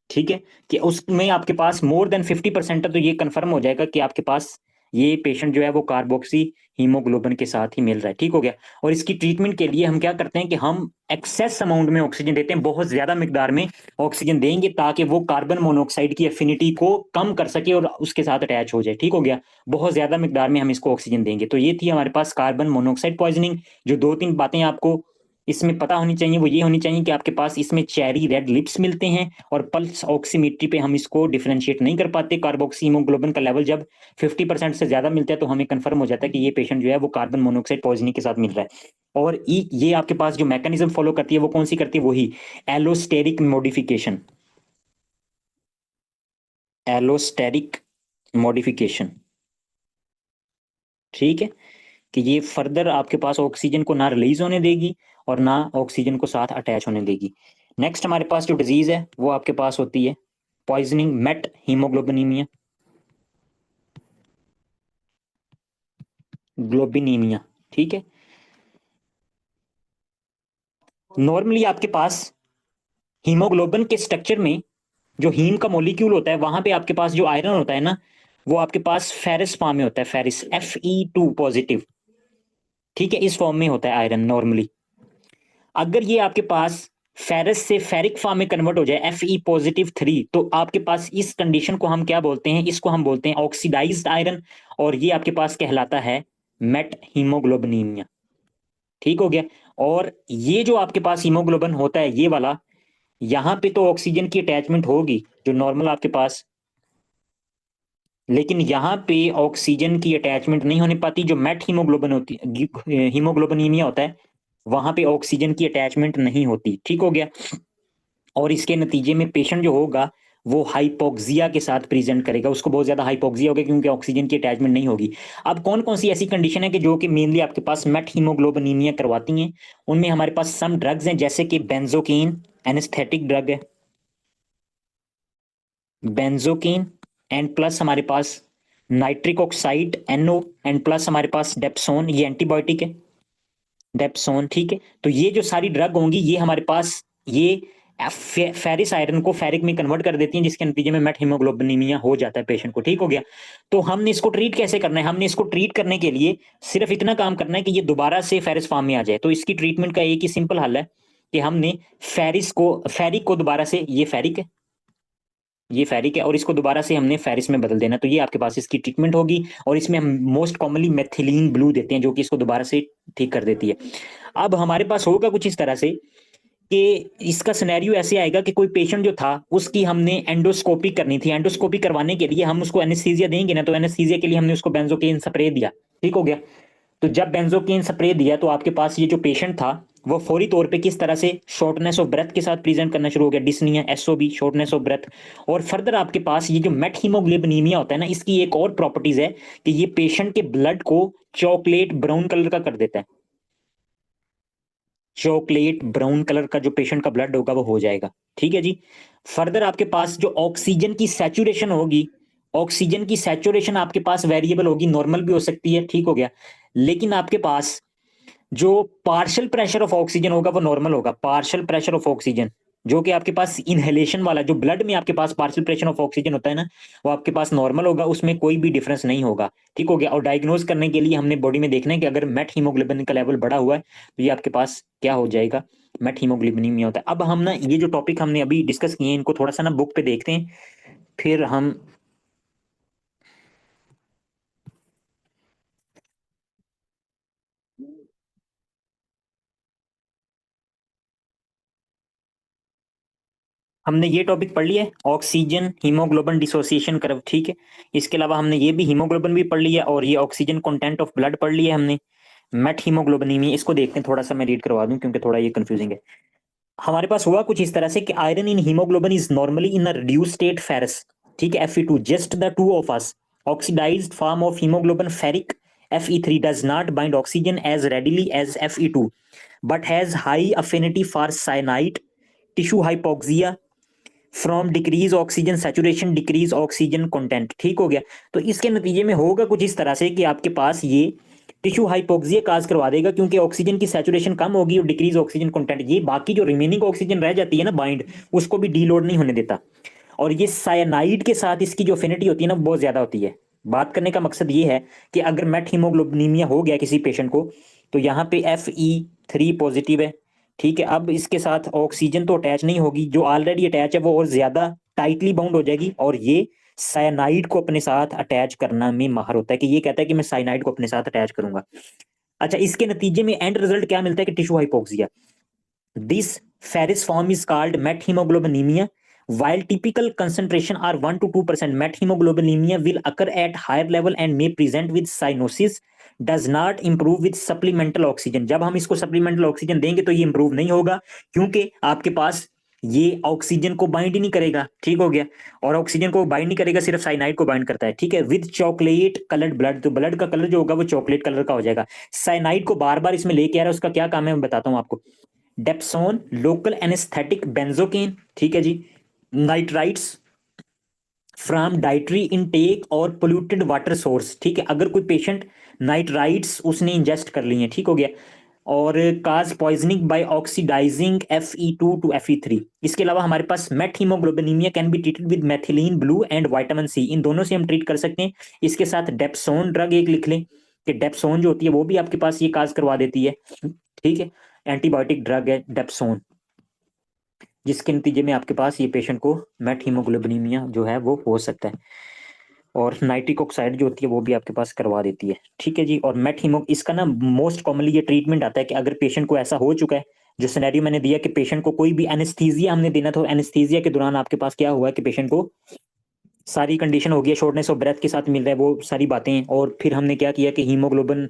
ठीक है, कि उसमें आपके पास मोर देन 50% है, तो ये कंफर्म हो जाएगा कि आपके पास ये पेशेंट जो है वो कार्बोक्सी हीमोग्लोबिन के साथ ही मिल रहा है। ठीक हो गया। और इसकी ट्रीटमेंट के लिए हम क्या करते हैं कि हम एक्सेस अमाउंट में ऑक्सीजन देते हैं, बहुत ज्यादा मिकदार में ऑक्सीजन देंगे ताकि वो कार्बन मोनोऑक्साइड की एफिनिटी को कम कर सके और उसके साथ अटैच हो जाए। ठीक हो गया। बहुत ज्यादा मिकदार में हम इसको ऑक्सीजन देंगे। तो ये थी हमारे पास कार्बन मोनोऑक्साइड पॉइजनिंग। जो दो तीन बातें आपको इसमें पता होनी चाहिए वो ये होनी चाहिए कि आपके पास इसमें चेरी रेड लिप्स मिलते हैं, और पल्स ऑक्सीमीट्री पे हम इसको डिफरेंशिएट नहीं कर पाते। कार्बोक्सी हीमोग्लोबिन का लेवल जब 50% से ज्यादा मिलता है तो हमें कंफर्म हो जाता है कि ये पेशेंट जो है वो कार्बन मोनोऑक्साइड पॉइजनिंग के साथ मिल रहा है। और ये आपके पास जो मैकेनिज्म फॉलो करती है वो कौन सी करती है, वही एलोस्टेरिक मॉडिफिकेशन। एलोस्टेरिक मॉडिफिकेशन, ठीक है, कि ये फर्दर आपके पास ऑक्सीजन को ना रिलीज होने देगी और ना ऑक्सीजन को साथ अटैच होने देगी। नेक्स्ट हमारे पास जो डिजीज है वो आपके पास होती है पॉइजनिंग मेट हीमोग्लोबिनीमिया, ग्लोबिनीमिया। ठीक है। नॉर्मली आपके पास हीमोग्लोबिन के स्ट्रक्चर में जो हीम का मॉलिक्यूल होता है वहां पे आपके पास जो आयरन होता है ना, वो आपके पास फेरिस फॉर्म में होता है, फेरिस Fe2 पॉजिटिव। ठीक है, इस फॉर्म में होता है आयरन नॉर्मली। अगर ये आपके पास फेरस से फेरिक फॉर्म में कन्वर्ट हो जाए Fe+3, तो आपके पास इस कंडीशन को हम क्या बोलते हैं, इसको हम बोलते हैं ऑक्सीडाइज्ड आयरन, और ये आपके पास कहलाता है मेट हीमोग्लोबिनीमिया। ठीक हो गया। और ये जो आपके पास हीमोग्लोबिन होता है ये वाला, यहां पे तो ऑक्सीजन की अटैचमेंट होगी जो नॉर्मल आपके पास, लेकिन यहां पे ऑक्सीजन की अटैचमेंट नहीं होने पाती। जो मेट हीमोग्लोबिन होती हीमोग्लोबिनीमिया होता है वहां पे ऑक्सीजन की अटैचमेंट नहीं होती। ठीक हो गया। और इसके नतीजे में पेशेंट जो होगा वो हाइपोक्सिया के साथ प्रेजेंट करेगा, उसको बहुत ज्यादा हाइपोक्सिया होगा क्योंकि ऑक्सीजन की अटैचमेंट नहीं होगी। अब कौन कौन सी ऐसी कंडीशन है कि जो कि मेनली आपके पास मेट हीमोग्लोबिनीमिया करवाती हैं, उनमें हमारे पास सम ड्रग्स हैं जैसे कि बेंजोकिन, एनेस्थेटिक ड्रग है बेंजोकिन, एंड प्लस हमारे पास nitric oxide NO, and plus हमारे पास डेप्सोन, ये एंटीबायोटिक है, डेप्सोन। ठीक है। तो ये जो सारी ड्रग होंगी ये हमारे पास ये फेरिस आयरन को फेरिक में कन्वर्ट कर देती हैं, जिसके नतीजे में मेट हीमोग्लोबिनीमिया हो जाता है पेशेंट को। ठीक हो गया। तो हमने इसको ट्रीट कैसे करना है, हमने इसको ट्रीट करने के लिए सिर्फ इतना काम करना है कि ये दोबारा से फेरिस फॉर्म में आ जाए। तो इसकी ट्रीटमेंट का एक ही सिंपल हल है कि हमने फेरिक को दोबारा से, ये फेरिक है और इसको दोबारा से हमने फेरिस में बदल देना। तो ये आपके पास इसकी ट्रीटमेंट होगी, और इसमें हम मोस्ट कॉमनली मेथिलीन ब्लू देते हैं जो कि इसको दोबारा से ठीक कर देती है। अब हमारे पास होगा कुछ इस तरह से कि इसका सिनेरियो ऐसे आएगा कि कोई पेशेंट जो था उसकी हमने एंडोस्कोपी करनी थी। एंडोस्कोपी करवाने के लिए हम उसको एनेस्थीसिया देंगे ना, तो एनेस्थीसिया के लिए हमने उसको बेंजोकेन स्प्रे दिया। ठीक हो गया। तो जब बेंजोकेन स्प्रे दिया तो आपके पास ये जो पेशेंट था वो फौरी तौर पे किस तरह से शॉर्टनेस ऑफ ब्रेथ के साथ प्रेजेंट करना शुरू हो गया, dyspnoea, SOB, shortness of breath. और फर्दर आपके पास ये जो मेट हीमोग्लोबिनीमिया होता है ना, इसकी एक और प्रॉपर्टीज है कि ये पेशेंट के ब्लड को चॉकलेट ब्राउन कलर का कर देता है। चॉकलेट ब्राउन कलर का जो पेशेंट का ब्लड होगा वो हो जाएगा। ठीक है जी। फर्दर आपके पास जो ऑक्सीजन की सैचुरेशन होगी, ऑक्सीजन की सैचुरेशन आपके पास वेरिएबल होगी, नॉर्मल भी हो सकती है। ठीक हो गया। लेकिन आपके पास जो पार्शियल प्रेशर ऑफ ऑक्सीजन होगा वो नॉर्मल होगा। पार्शियल प्रेशर ऑफ ऑक्सीजन जो कि आपके पास इनहेलेशन वाला, जो ब्लड में आपके पास पार्शियल प्रेशर ऑफ ऑक्सीजन होता है ना, वो आपके पास नॉर्मल होगा, उसमें कोई भी डिफरेंस नहीं होगा। ठीक हो गया। और डायग्नोज करने के लिए हमने बॉडी में देखना है कि अगर मेट हीमोग्लोबिन का लेवल बढ़ा हुआ है तो ये आपके पास क्या हो जाएगा, मेट हीमोग्लोबिनीमिया होता है। अब हम ना ये जो टॉपिक हमने अभी डिस्कस किए हैं इनको थोड़ा सा ना बुक पे देखते हैं, फिर हम हमने ये टॉपिक पढ़ लिया है, ऑक्सीजन हीमोग्लोबिन डिसोसिएशन कर्व। ठीक है। इसके अलावा हमने ये भी हीमोग्लोबिन भी पढ़ लिया और ये ऑक्सीजन कंटेंट ऑफ ब्लड पढ़ लिया है हमने। मेट हीमोग्लोबिनीमिया इसको देखते हैं, थोड़ा सा मैं रीड करवा दूं क्योंकि थोड़ा ये कंफ्यूजिंग है। हमारे पास हुआ कुछ इस तरह से कि iron in haemoglobin is normally in a reduce state ferrous. ठीक है, Fe2, just the two of us. Oxidised form of haemoglobin ferric Fe3 does not bind oxygen as readily as Fe2 but has high affinity for cyanide, tissue hypoxia, from decrease oxygen saturation, decrease oxygen content, ठीक हो गया। तो इसके नतीजे में होगा कुछ इस तरह से कि आपके पास ये टिश्यू हाइपोक्सिया काज करवा देगा, क्योंकि ऑक्सीजन की सैचुरेशन कम होगी और डिक्रीज ऑक्सीजन कंटेंट, ये बाकी जो रिमेनिंग ऑक्सीजन रह जाती है ना बाइंड, उसको भी डीलोड नहीं होने देता। और ये साइनाइड के साथ इसकी जो अफिनिटी होती है ना बहुत ज्यादा होती है। बात करने का मकसद ये है कि अगर मेट हीमोग्लोबिनीमिया हो गया किसी पेशेंट को, तो यहाँ पे Fe3 पॉजिटिव है, ठीक है। अब इसके साथ ऑक्सीजन तो अटैच नहीं होगी, जो ऑलरेडी अटैच है वो और ज्यादा टाइटली बाउंड हो जाएगी, और ये साइनाइड को अपने साथ अटैच करना में माहिर होता है, कि ये कहता है कि मैं साइनाइड को अपने साथ अटैच करूंगा। अच्छा, इसके नतीजे में एंड रिजल्ट क्या मिलता है कि tissue hypoxia. This ferrous form is called methaemoglobinaemia. While typical concentration are 1 to 2%, methemoglobinemia will occur at higher level and may present with cyanosis, does not improve with supplemental oxygen. जब हम इसको supplemental oxygen देंगे तो ये improve नहीं होगा, क्योंकि आपके पास ये ऑक्सीजन को बाइंड ही नहीं करेगा, ठीक हो गया। और ऑक्सीजन को बाइंड नहीं करेगा, सिर्फ साइनाइड को बाइंड करता है, ठीक है। विद चॉकलेट कलर्ड ब्लड, तो ब्लड का कलर जो होगा वो चॉकलेट कलर का हो जाएगा। साइनाइड को बार बार इसमें लेके आ रहा है, उसका क्या काम है मैं बताता हूं आपको। डेप्सोन लोकल एनेस्थेटिक बेंजोकेन, ठीक है जी। नाइट्राइट्स फ्रॉम डाइटरी इनटेक और पोल्यूटेड वाटर सोर्स, ठीक है। अगर कोई पेशेंट नाइट्राइट्स उसने इंजेस्ट कर ली है, ठीक हो गया, और cause poisoning by oxidising Fe2 to Fe3। इसके अलावा हमारे पास methaemoglobinaemia can be treated with methylene blue and vitamin C, इन दोनों से हम ट्रीट कर सकते हैं। इसके साथ डेप्सोन ड्रग एक लिख लें, कि डेप्सोन जो होती है वो भी आपके पास ये काज करवा देती है, ठीक है। एंटीबायोटिक ड्रग है डेप्सोन, जिसके नतीजे में आपके पास ये पेशेंट को मेट हीमोग्लोबिनीमिया जो है वो हो सकता है। और नाइट्रिक ऑक्साइड जो होती है वो भी आपके पास करवा देती है, ठीक है जी। और मेट हीमो इसका ना मोस्ट कॉमनली ये ट्रीटमेंट आता है कि अगर पेशेंट को ऐसा हो चुका है, जो सिनेरियो मैंने दिया कि पेशेंट को कोई भी एनेस्थीसिया हमने देना, तो एनेस्थीसिया के दौरान आपके पास क्या हुआ है कि पेशेंट को सारी कंडीशन हो गई है, शॉर्टनेस ऑफ ब्रेथ के साथ मिल रहा है वो सारी बातें, और फिर हमने क्या किया कि हीमोग्लोबिन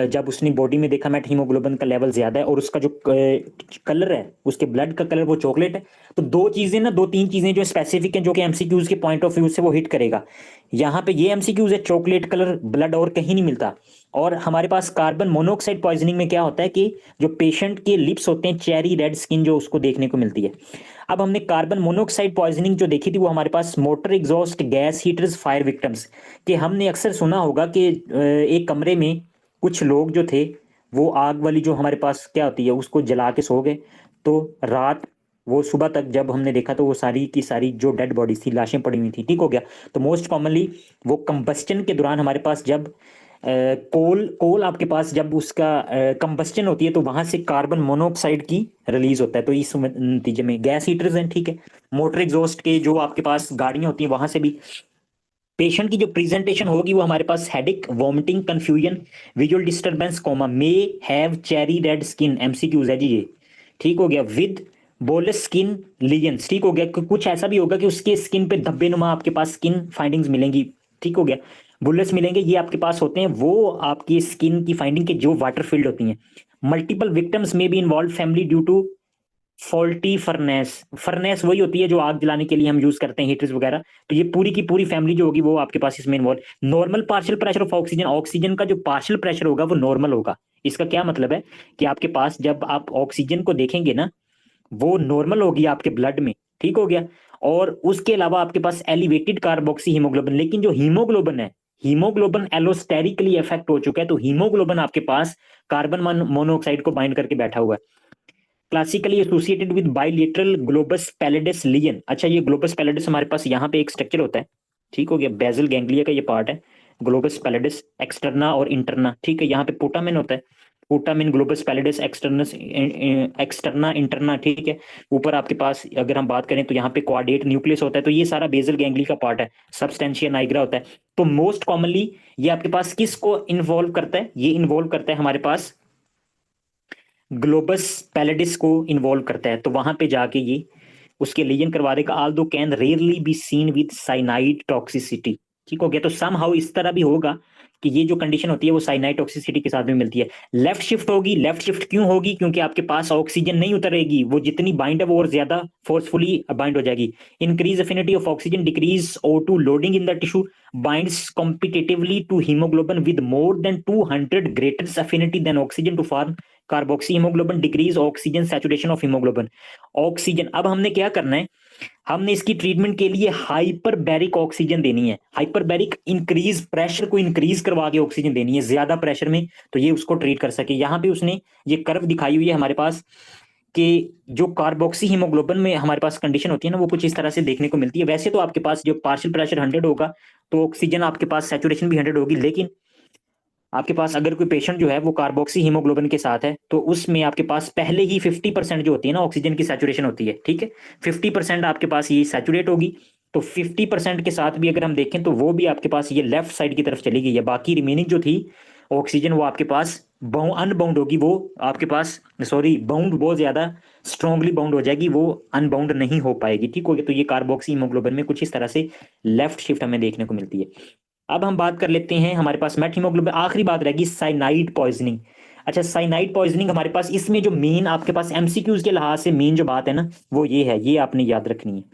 जब उसने बॉडी में देखा मेट हीमोग्लोबिन का लेवल ज्यादा है और उसका जो कलर है, उसके ब्लड का कलर वो चॉकलेट है। तो दो चीजें ना, दो तीन चीजें जो स्पेसिफिक हैं, जो कि एमसीक्यूज के पॉइंट ऑफ व्यू से वो हिट करेगा। यहाँ पे ये एमसीक्यूज है, चॉकलेट कलर ब्लड और कहीं नहीं मिलता। और हमारे पास कार्बन मोनोऑक्साइड पॉइजनिंग में क्या होता है कि जो पेशेंट के लिप्स होते हैं, चेरी रेड स्किन जो उसको देखने को मिलती है। अब हमने कार्बन मोनोऑक्साइड पॉइजनिंग जो देखी थी वो हमारे पास motor exhaust gas heaters fire victims, कि हमने अक्सर सुना होगा कि एक कमरे में कुछ लोग जो थे वो आग वाली जो हमारे पास क्या होती है उसको जला के सो गए, तो रात वो सुबह तक जब हमने देखा तो वो सारी की सारी जो डेड बॉडीज थी, लाशें पड़ी हुई थी, ठीक हो गया। तो मोस्ट कॉमनली वो कंबस्टन के दौरान हमारे पास जब कोल कोल आपके पास जब उसका कंबस्टन होती है, तो वहां से कार्बन मोनोऑक्साइड की रिलीज होता है, तो इस नतीजे में गैस हीटर्स हैं, ठीक है। मोटर एग्जॉस्ट के जो आपके पास गाड़ियां होती हैं वहां से भी पेशेंट की जो प्रेजेंटेशन होगी वो हमारे पास headache, vomiting, confusion, visual disturbance, coma, may have cherry red skin, MCQs है जी ये, ठीक हो गया। विद बोलस स्किन लीजन्स, ठीक हो गया, कुछ ऐसा भी होगा कि उसके स्किन पे धब्बे नुमा आपके पास स्किन फाइंडिंग्स मिलेंगी, ठीक हो गया। बुलेट्स मिलेंगे, ये आपके पास होते हैं वो आपकी स्किन की फाइंडिंग के जो वाटर फील्ड होती हैं। मल्टीपल विक्टिम्स में be involve family due to faulty furnace, furnace वही होती है जो आग जलाने के लिए हम यूज करते हैं, हीटर्स वगैरह। तो ये पूरी की पूरी फैमिली जो होगी वो आपके पास इसमें involve. Normal partial pressure of oxygen, oxygen का जो पार्शियल प्रेशर होगा वो नॉर्मल होगा। इसका क्या मतलब है कि आपके पास जब आप ऑक्सीजन को देखेंगे ना, वो नॉर्मल होगी आपके ब्लड में, ठीक हो गया। और उसके अलावा आपके पास एलिवेटेड कार्बोक्सी हीमोग्लोबिन, लेकिन जो हीमोग्लोबिन है, हीमोग्लोबिन एलोस्टेरिकली इफेक्ट हो चुका है, तो हीमोग्लोबिन आपके पास कार्बन मोनोऑक्साइड को बाइंड करके बैठा हुआ है। Classically associated with bilateral globus pallidus lesion. अच्छा, ये ग्लोबस पैलिडिस हमारे पास यहाँ पे एक स्ट्रक्चर होता है, ठीक हो गया, बेजल गैंग्लिया का ये पार्ट है, ग्लोबस पैलिडिस एक्सटर्ना और इंटरना, ठीक है। यहाँ पे पोटामिन होता है, पोटामिन, ग्लोबस पैलिडिस, एक्सटर्नस, एक्सटर्ना, इंटरना, ठीक है। ऊपर आपके पास अगर हम बात करें तो यहाँ पे क्वाड्रेट न्यूक्लियस होता है, तो ये सारा बेजल गैंग्ली का पार्ट है। सबस्टेंशिया नाइग्रा होता है। तो मोस्ट कॉमनली ये आपके पास किसको इन्वॉल्व करता है, ये इन्वॉल्व करता है हमारे पास ग्लोबस पैलेडिस को इन्वॉल्व करता है। तो वहां पे जाके ये उसके लीजन करवा देगा, Aldous can rarely be seen with cyanide toxicity, ठीक हो गया। तो सम हाउ इस तरह भी होगा कि ये जो कंडीशन होती है वो साइनाइड टॉक्सिसिटी के साथ में मिलती है। लेफ्ट शिफ्ट होगी, लेफ्ट शिफ्ट क्यों होगी, क्योंकि आपके पास ऑक्सीजन नहीं उतरेगी, वो जितनी बाइंड है वो और ज्यादा फोर्सफुली बाइंड हो जाएगी। Increase affinity of oxygen, decrease O2 loading in the tissue, binds competitively to hemoglobin with more than 200 greater affinity than oxygen to form carboxy hemoglobin, decrease oxygen saturation of hemoglobin। Oxygen, अब हमने क्या करना है हमने इसकी treatment के लिए hyperbaric oxygen देनी है, हाइपरबैरिक इंक्रीज प्रेशर को इंक्रीज करवा के ऑक्सीजन देनी है ज्यादा प्रेशर में, तो ये उसको ट्रीट कर सके। यहाँ पे उसने ये कर्व दिखाई हुई है हमारे पास कि जो कार्बोक्सी हीमोग्लोबिन में हमारे पास कंडीशन होती है ना, वो कुछ इस तरह से देखने को मिलती है। वैसे तो आपके पास जो पार्शियल प्रेशर 100 होगा तो ऑक्सीजन आपके पास सैचुरेशन भी 100 होगी, लेकिन आपके पास अगर कोई पेशेंट जो है वो कार्बोक्सी हीमोग्लोबिन के साथ है तो उसमें आपके पास पहले ही 50% जो होती है ना ऑक्सीजन की सैचुरेशन होती है, ठीक है, 50% आपके पास ये सैचुरेट होगी। तो 50% के साथ भी अगर हम देखें तो वो भी आपके पास ये लेफ्ट साइड की तरफ चली गई है, बाकी रिमेनिंग जो थी ऑक्सीजन वो आपके पास अनबाउंड होगी, वो आपके पास सॉरी बाउंड बहुत ज्यादा स्ट्रांगली बाउंड हो जाएगी, वो अनबाउंड नहीं हो पाएगी, ठीक हो गया। तो ये कार्बोक्सी हीमोग्लोबिन में कुछ इस तरह से लेफ्ट शिफ्ट हमें देखने को मिलती है। अब हम बात कर लेते हैं हमारे पास मेट हीमोग्लोबिन, आखिरी बात रहेगी साइनाइड पॉइजनिंग। अच्छा, साइनाइड पॉइजनिंग हमारे पास इसमें जो मेन आपके पास एमसीक्यूज के लिहाज से मेन जो बात है ना वो ये है, ये आपने याद रखनी है,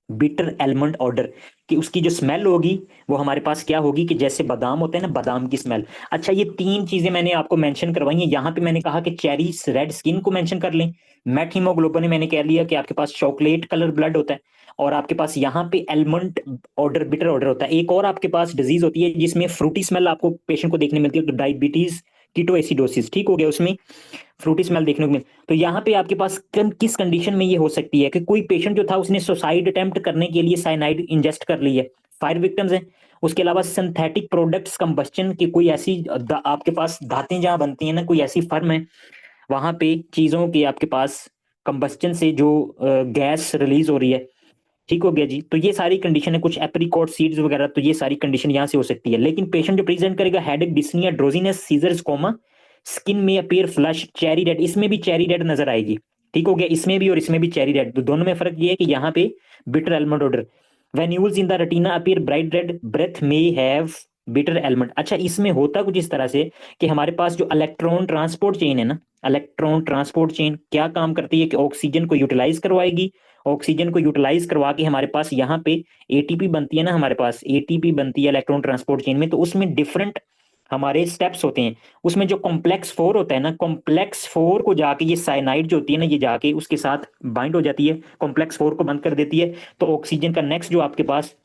बिटर एलमंड ऑर्डर, कि उसकी जो स्मेल होगी वो हमारे पास क्या होगी कि जैसे बादाम होते हैं ना, बादाम की स्मेल। अच्छा, ये तीन चीजें मैंने आपको मेंशन करवाई हैं। यहाँ पे मैंने कहा कि चेरी रेड स्किन को मेंशन कर लें, मेट हीमोग्लोबिन में मैंने कह लिया कि आपके पास चॉकलेट कलर ब्लड होता है, और आपके पास यहाँ पे एलमंड ऑर्डर बिटर ऑर्डर होता है। एक और आपके पास डिजीज होती है जिसमें फ्रूटी स्मेल आपको पेशेंट को देखने मिलती है, तो डायबिटीज कीटोएसिडोसिस, ठीक हो गया, उसमें फ्रूटी स्मेल देखने को मिल। तो यहाँ पे आपके पास किस कंडीशन में ये हो सकती है कि कोई पेशेंट जो था उसने सुसाइड अटेम्प्ट करने के लिए साइनाइड इंजेस्ट कर ली है, फायर विक्टिम्स हैं। उसके अलावा सिंथेटिक प्रोडक्ट्स कंबस्टन की कोई ऐसी आपके पास धातें जहां बनती हैं ना, कोई ऐसी फर्म है वहां पे चीजों के आपके पास कंबस्टन से जो गैस रिलीज हो रही है, ठीक हो गया जी। तो ये सारी कंडीशन है, कुछ एप्रिकॉट सीड्स वगैरह, तो ये सारी कंडीशन यहाँ से हो सकती है। लेकिन पेशेंट जो प्रेजेंट करेगा headache, dyspnoea, drowsiness, seizures coma, skin में अपीयर फ्लश, चेरी रेड, इसमें भी चेरी रेड नजर आएगी, ठीक हो गया, इसमें भी और इसमें भी चेरी रेड। तो दोनों में फर्क ये है कि यहाँ पे bitter almond order, venules in the retina appear bright red, breath may have bitter almond. अच्छा, इसमें होता कुछ इस तरह से कि हमारे पास जो इलेक्ट्रॉन ट्रांसपोर्ट चेन है ना, इलेक्ट्रॉन ट्रांसपोर्ट चेन क्या काम करती है कि ऑक्सीजन को यूटिलाइज करवाएगी, ऑक्सीजन को यूटिलाइज करवा के हमारे पास यहाँ पे एटीपी बनती है ना, हमारे पास एटीपी बनती है इलेक्ट्रॉन ट्रांसपोर्ट चेन में। तो उसमें डिफरेंट हमारे स्टेप्स होते हैं, उसमें जो कॉम्प्लेक्स फोर होता है ना, कॉम्प्लेक्स फोर को जाके ये साइनाइड जो होती है ना, ये जाके उसके साथ बाइंड हो जाती है, कॉम्प्लेक्स फोर को बंद कर देती है। तो ऑक्सीजन का नेक्स्ट जो आपके पास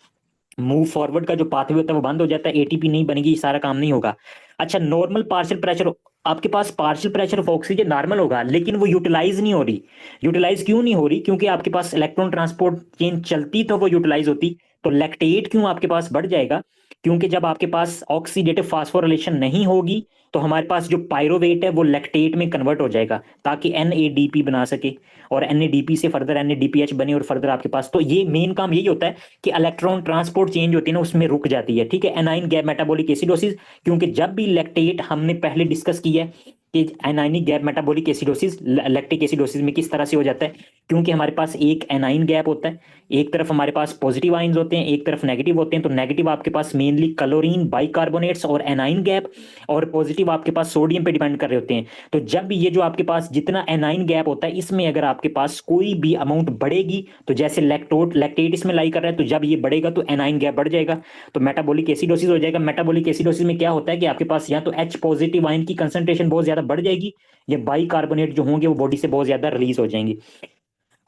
मूव फॉरवर्ड का जो पाथवे होता है वो बंद हो जाता है, एटीपी नहीं बनेगी, ये सारा काम नहीं होगा। अच्छा, नॉर्मल पार्शियल प्रेशर, आपके पास partial pressure of oxygen normal होगा लेकिन वो यूटिलाइज नहीं हो रही। यूटिलाइज क्यों नहीं हो रही? क्योंकि आपके पास इलेक्ट्रॉन ट्रांसपोर्ट चेन चलती तो वो यूटिलाइज होती। तो लैक्टेट क्यों आपके पास बढ़ जाएगा? क्योंकि जब आपके पास ऑक्सीडेटिव फास्फोरिलेशन नहीं होगी तो हमारे पास जो पायरोवेट है वो लैक्टेट में कन्वर्ट हो जाएगा ताकि एनएडीपी बना सके, और एनएडीपी से फर्दर एनएडीपीएच बने, और फर्दर आपके पास, तो ये मेन काम यही होता है कि इलेक्ट्रॉन ट्रांसपोर्ट चेंज होती है ना उसमें रुक जाती है, ठीक है। एनाइन गैप मेटाबॉलिक एसिडोसिस, क्योंकि जब भी लैक्टेट हमने पहले डिस्कस किया है कि anionic gap metabolic acidosis lactic acidosis में किस तरह से हो जाता है, क्योंकि हमारे पास एक एनाइन गैप होता है, एक तरफ हमारे पास पॉजिटिव आइंस होते हैं, एक तरफ नेगेटिव होते हैं। तो नेगेटिव आपके पास मेनली क्लोरीन बाइकार्बोनेट्स और एनाइन गैप, और पॉजिटिव आपके पास सोडियम पे डिपेंड कर रहे होते हैं। तो जब भी ये जो आपके पास जितना एनाइन गैप होता है इसमें अगर आपके पास कोई भी अमाउंट बढ़ेगी, तो जैसे लैक्टेट इसमें लाई कर रहा है, तो जब ये बढ़ेगा तो एनाइन गैप बढ़ जाएगा, तो मेटाबॉलिक एसिडोसिस हो जाएगा। मेटाबॉलिक एसिडोसिस में क्या होता है कि आपके पास या तो एच पॉजिटिव आयन की कंसंट्रेशन बहुत ज्यादा बढ़ जाएगी, या बाइकार्बोनेट जो होंगे वो बॉडी से बहुत ज्यादा रिलीज हो जाएंगे।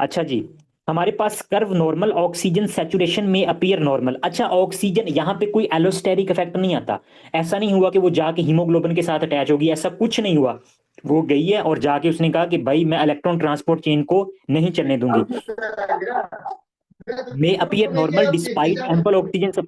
अच्छा जी, हमारे पास कर्व नॉर्मल, ऑक्सीजन सैचुरेशन में अपीयर नॉर्मल। अच्छा, ऑक्सीजन यहाँ पे कोई एलोस्टेरिक इफेक्ट नहीं आता, ऐसा नहीं हुआ कि वो जाके हीमोग्लोबिन के साथ अटैच होगी, ऐसा कुछ नहीं हुआ। वो गई है और जाके उसने कहा कि भाई मैं इलेक्ट्रॉन ट्रांसपोर्ट चेन को नहीं चलने दूंगी, मे appear normal despite ample oxygen सब।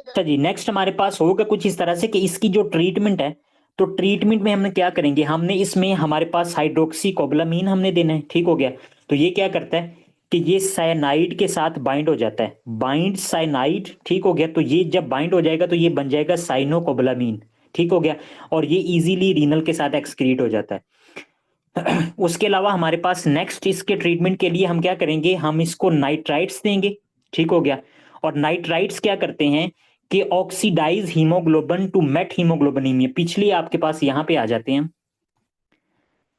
अच्छा जी, नेक्स्ट हमारे पास होगा कुछ इस तरह से कि इसकी जो ट्रीटमेंट है, तो ट्रीटमेंट में हमने क्या करेंगे, हमने इसमें हमारे पास हाइड्रोक्सी कोबलामीन हमने देना है, ठीक हो गया। तो ये क्या करता है कि ये साइनाइड के साथ बाइंड हो जाता है, बाइंड साइनाइड, ठीक हो गया। तो ये जब बाइंड हो जाएगा तो ये बन जाएगा साइनोकोबलामीन, ठीक हो गया, और ये इजीली रीनल के साथ एक्सक्रीट हो जाता है। उसके अलावा हमारे पास नेक्स्ट इसके ट्रीटमेंट के लिए हम क्या करेंगे, हम इसको नाइट्राइट्स देंगे, ठीक हो गया। और नाइट्राइट्स क्या करते हैं कि ऑक्सीडाइज हीमोग्लोबिन टू मेट हीमोग्लोबिनीमिया, पिछली आपके पास यहां पे आ जाते हैं।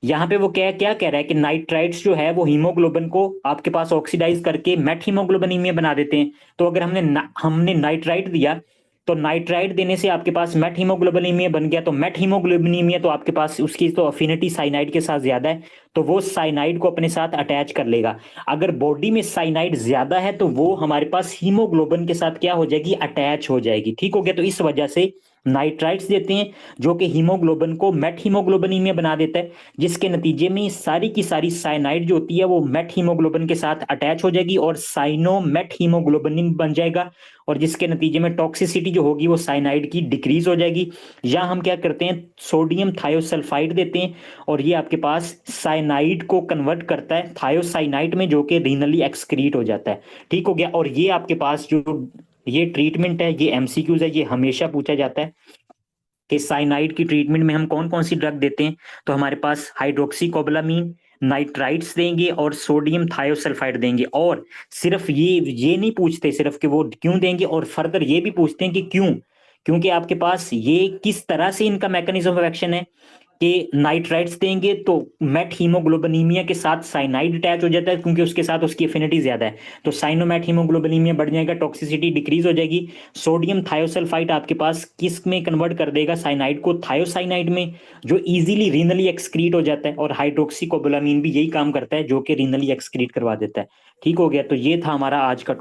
यहाँ पे वो क्या क्या कह रहा है कि नाइट्राइट्स जो है वो हीमोग्लोबिन को आपके पास ऑक्सीडाइज करके मेट हीमोग्लोबिनीमिया बना देते हैं। तो अगर हमने नाइट्राइट दिया तो नाइट्राइट देने से आपके पास मेट हीमोग्लोबिनीमिया बन गया। तो मेट हीमोग्लोबिनीमिया तो आपके पास उसकी तो अफिनिटी साइनाइड के साथ ज्यादा है, तो वो साइनाइड को अपने साथ अटैच कर लेगा। अगर बॉडी में साइनाइड ज्यादा है तो वो हमारे पास हीमोग्लोबिन के साथ क्या हो जाएगी, अटैच हो जाएगी। ठीक हो गया। तो इस वजह से नाइट्राइट्स देते हैं जो कि हीमोग्लोबिन को मेट हीमोग्लोबिनीमिया बना देता है, जिसके नतीजे में सारी की सारी साइनाइड जो होती है वो मेट हीमोग्लोबिन के साथ अटैच हो जाएगी और साइनो मेट हीमोग्लोबिन बन जाएगा, और जिसके नतीजे में टॉक्सिसिटी जो होगी वो साइनाइड की डिक्रीज हो जाएगी। या हम क्या करते हैं, सोडियम थायोसल्फाइड देते हैं और ये आपके पास साइनाइड को कन्वर्ट करता है थायोसाइनाइड में, जो कि रीनली एक्सक्रीट हो जाता है। ठीक हो गया। और ये आपके पास जो ये ट्रीटमेंट है, ये एमसीक्यूज है, ये हमेशा पूछा जाता है कि साइनाइड की ट्रीटमेंट में हम कौन कौन सी ड्रग देते हैं। तो हमारे पास हाइड्रोक्सीकोबालामीन, नाइट्राइट्स देंगे और सोडियम थायोसल्फाइड देंगे। और सिर्फ ये नहीं पूछते सिर्फ कि वो क्यों देंगे, और फर्दर ये भी पूछते हैं कि क्यों, क्योंकि आपके पास ये किस तरह से इनका मैकेनिज्म ऑफ एक्शन है कि नाइट्राइट्स देंगे तो मेट हीमोग्लोबिनीमिया के साथ साइनाइड अटैच हो जाता है, क्योंकि उसके साथ उसकी एफिनिटी ज्यादा है, तो साइनोमेट हीमोग्लोबिनीमिया बढ़ जाएगा, टॉक्सिसिटी डिक्रीज हो जाएगी। सोडियम थायोसल्फाइड आपके पास किस में कन्वर्ट कर देगा, साइनाइड को थायोसाइनाइड में, जो इजीली रीनली एक्सक्रीट हो जाता है। और हाइड्रोक्सीकोबालामीन भी यही काम करता है, जो कि रीनली एक्सक्रीट करवा देता है। ठीक हो गया। तो ये था हमारा आज का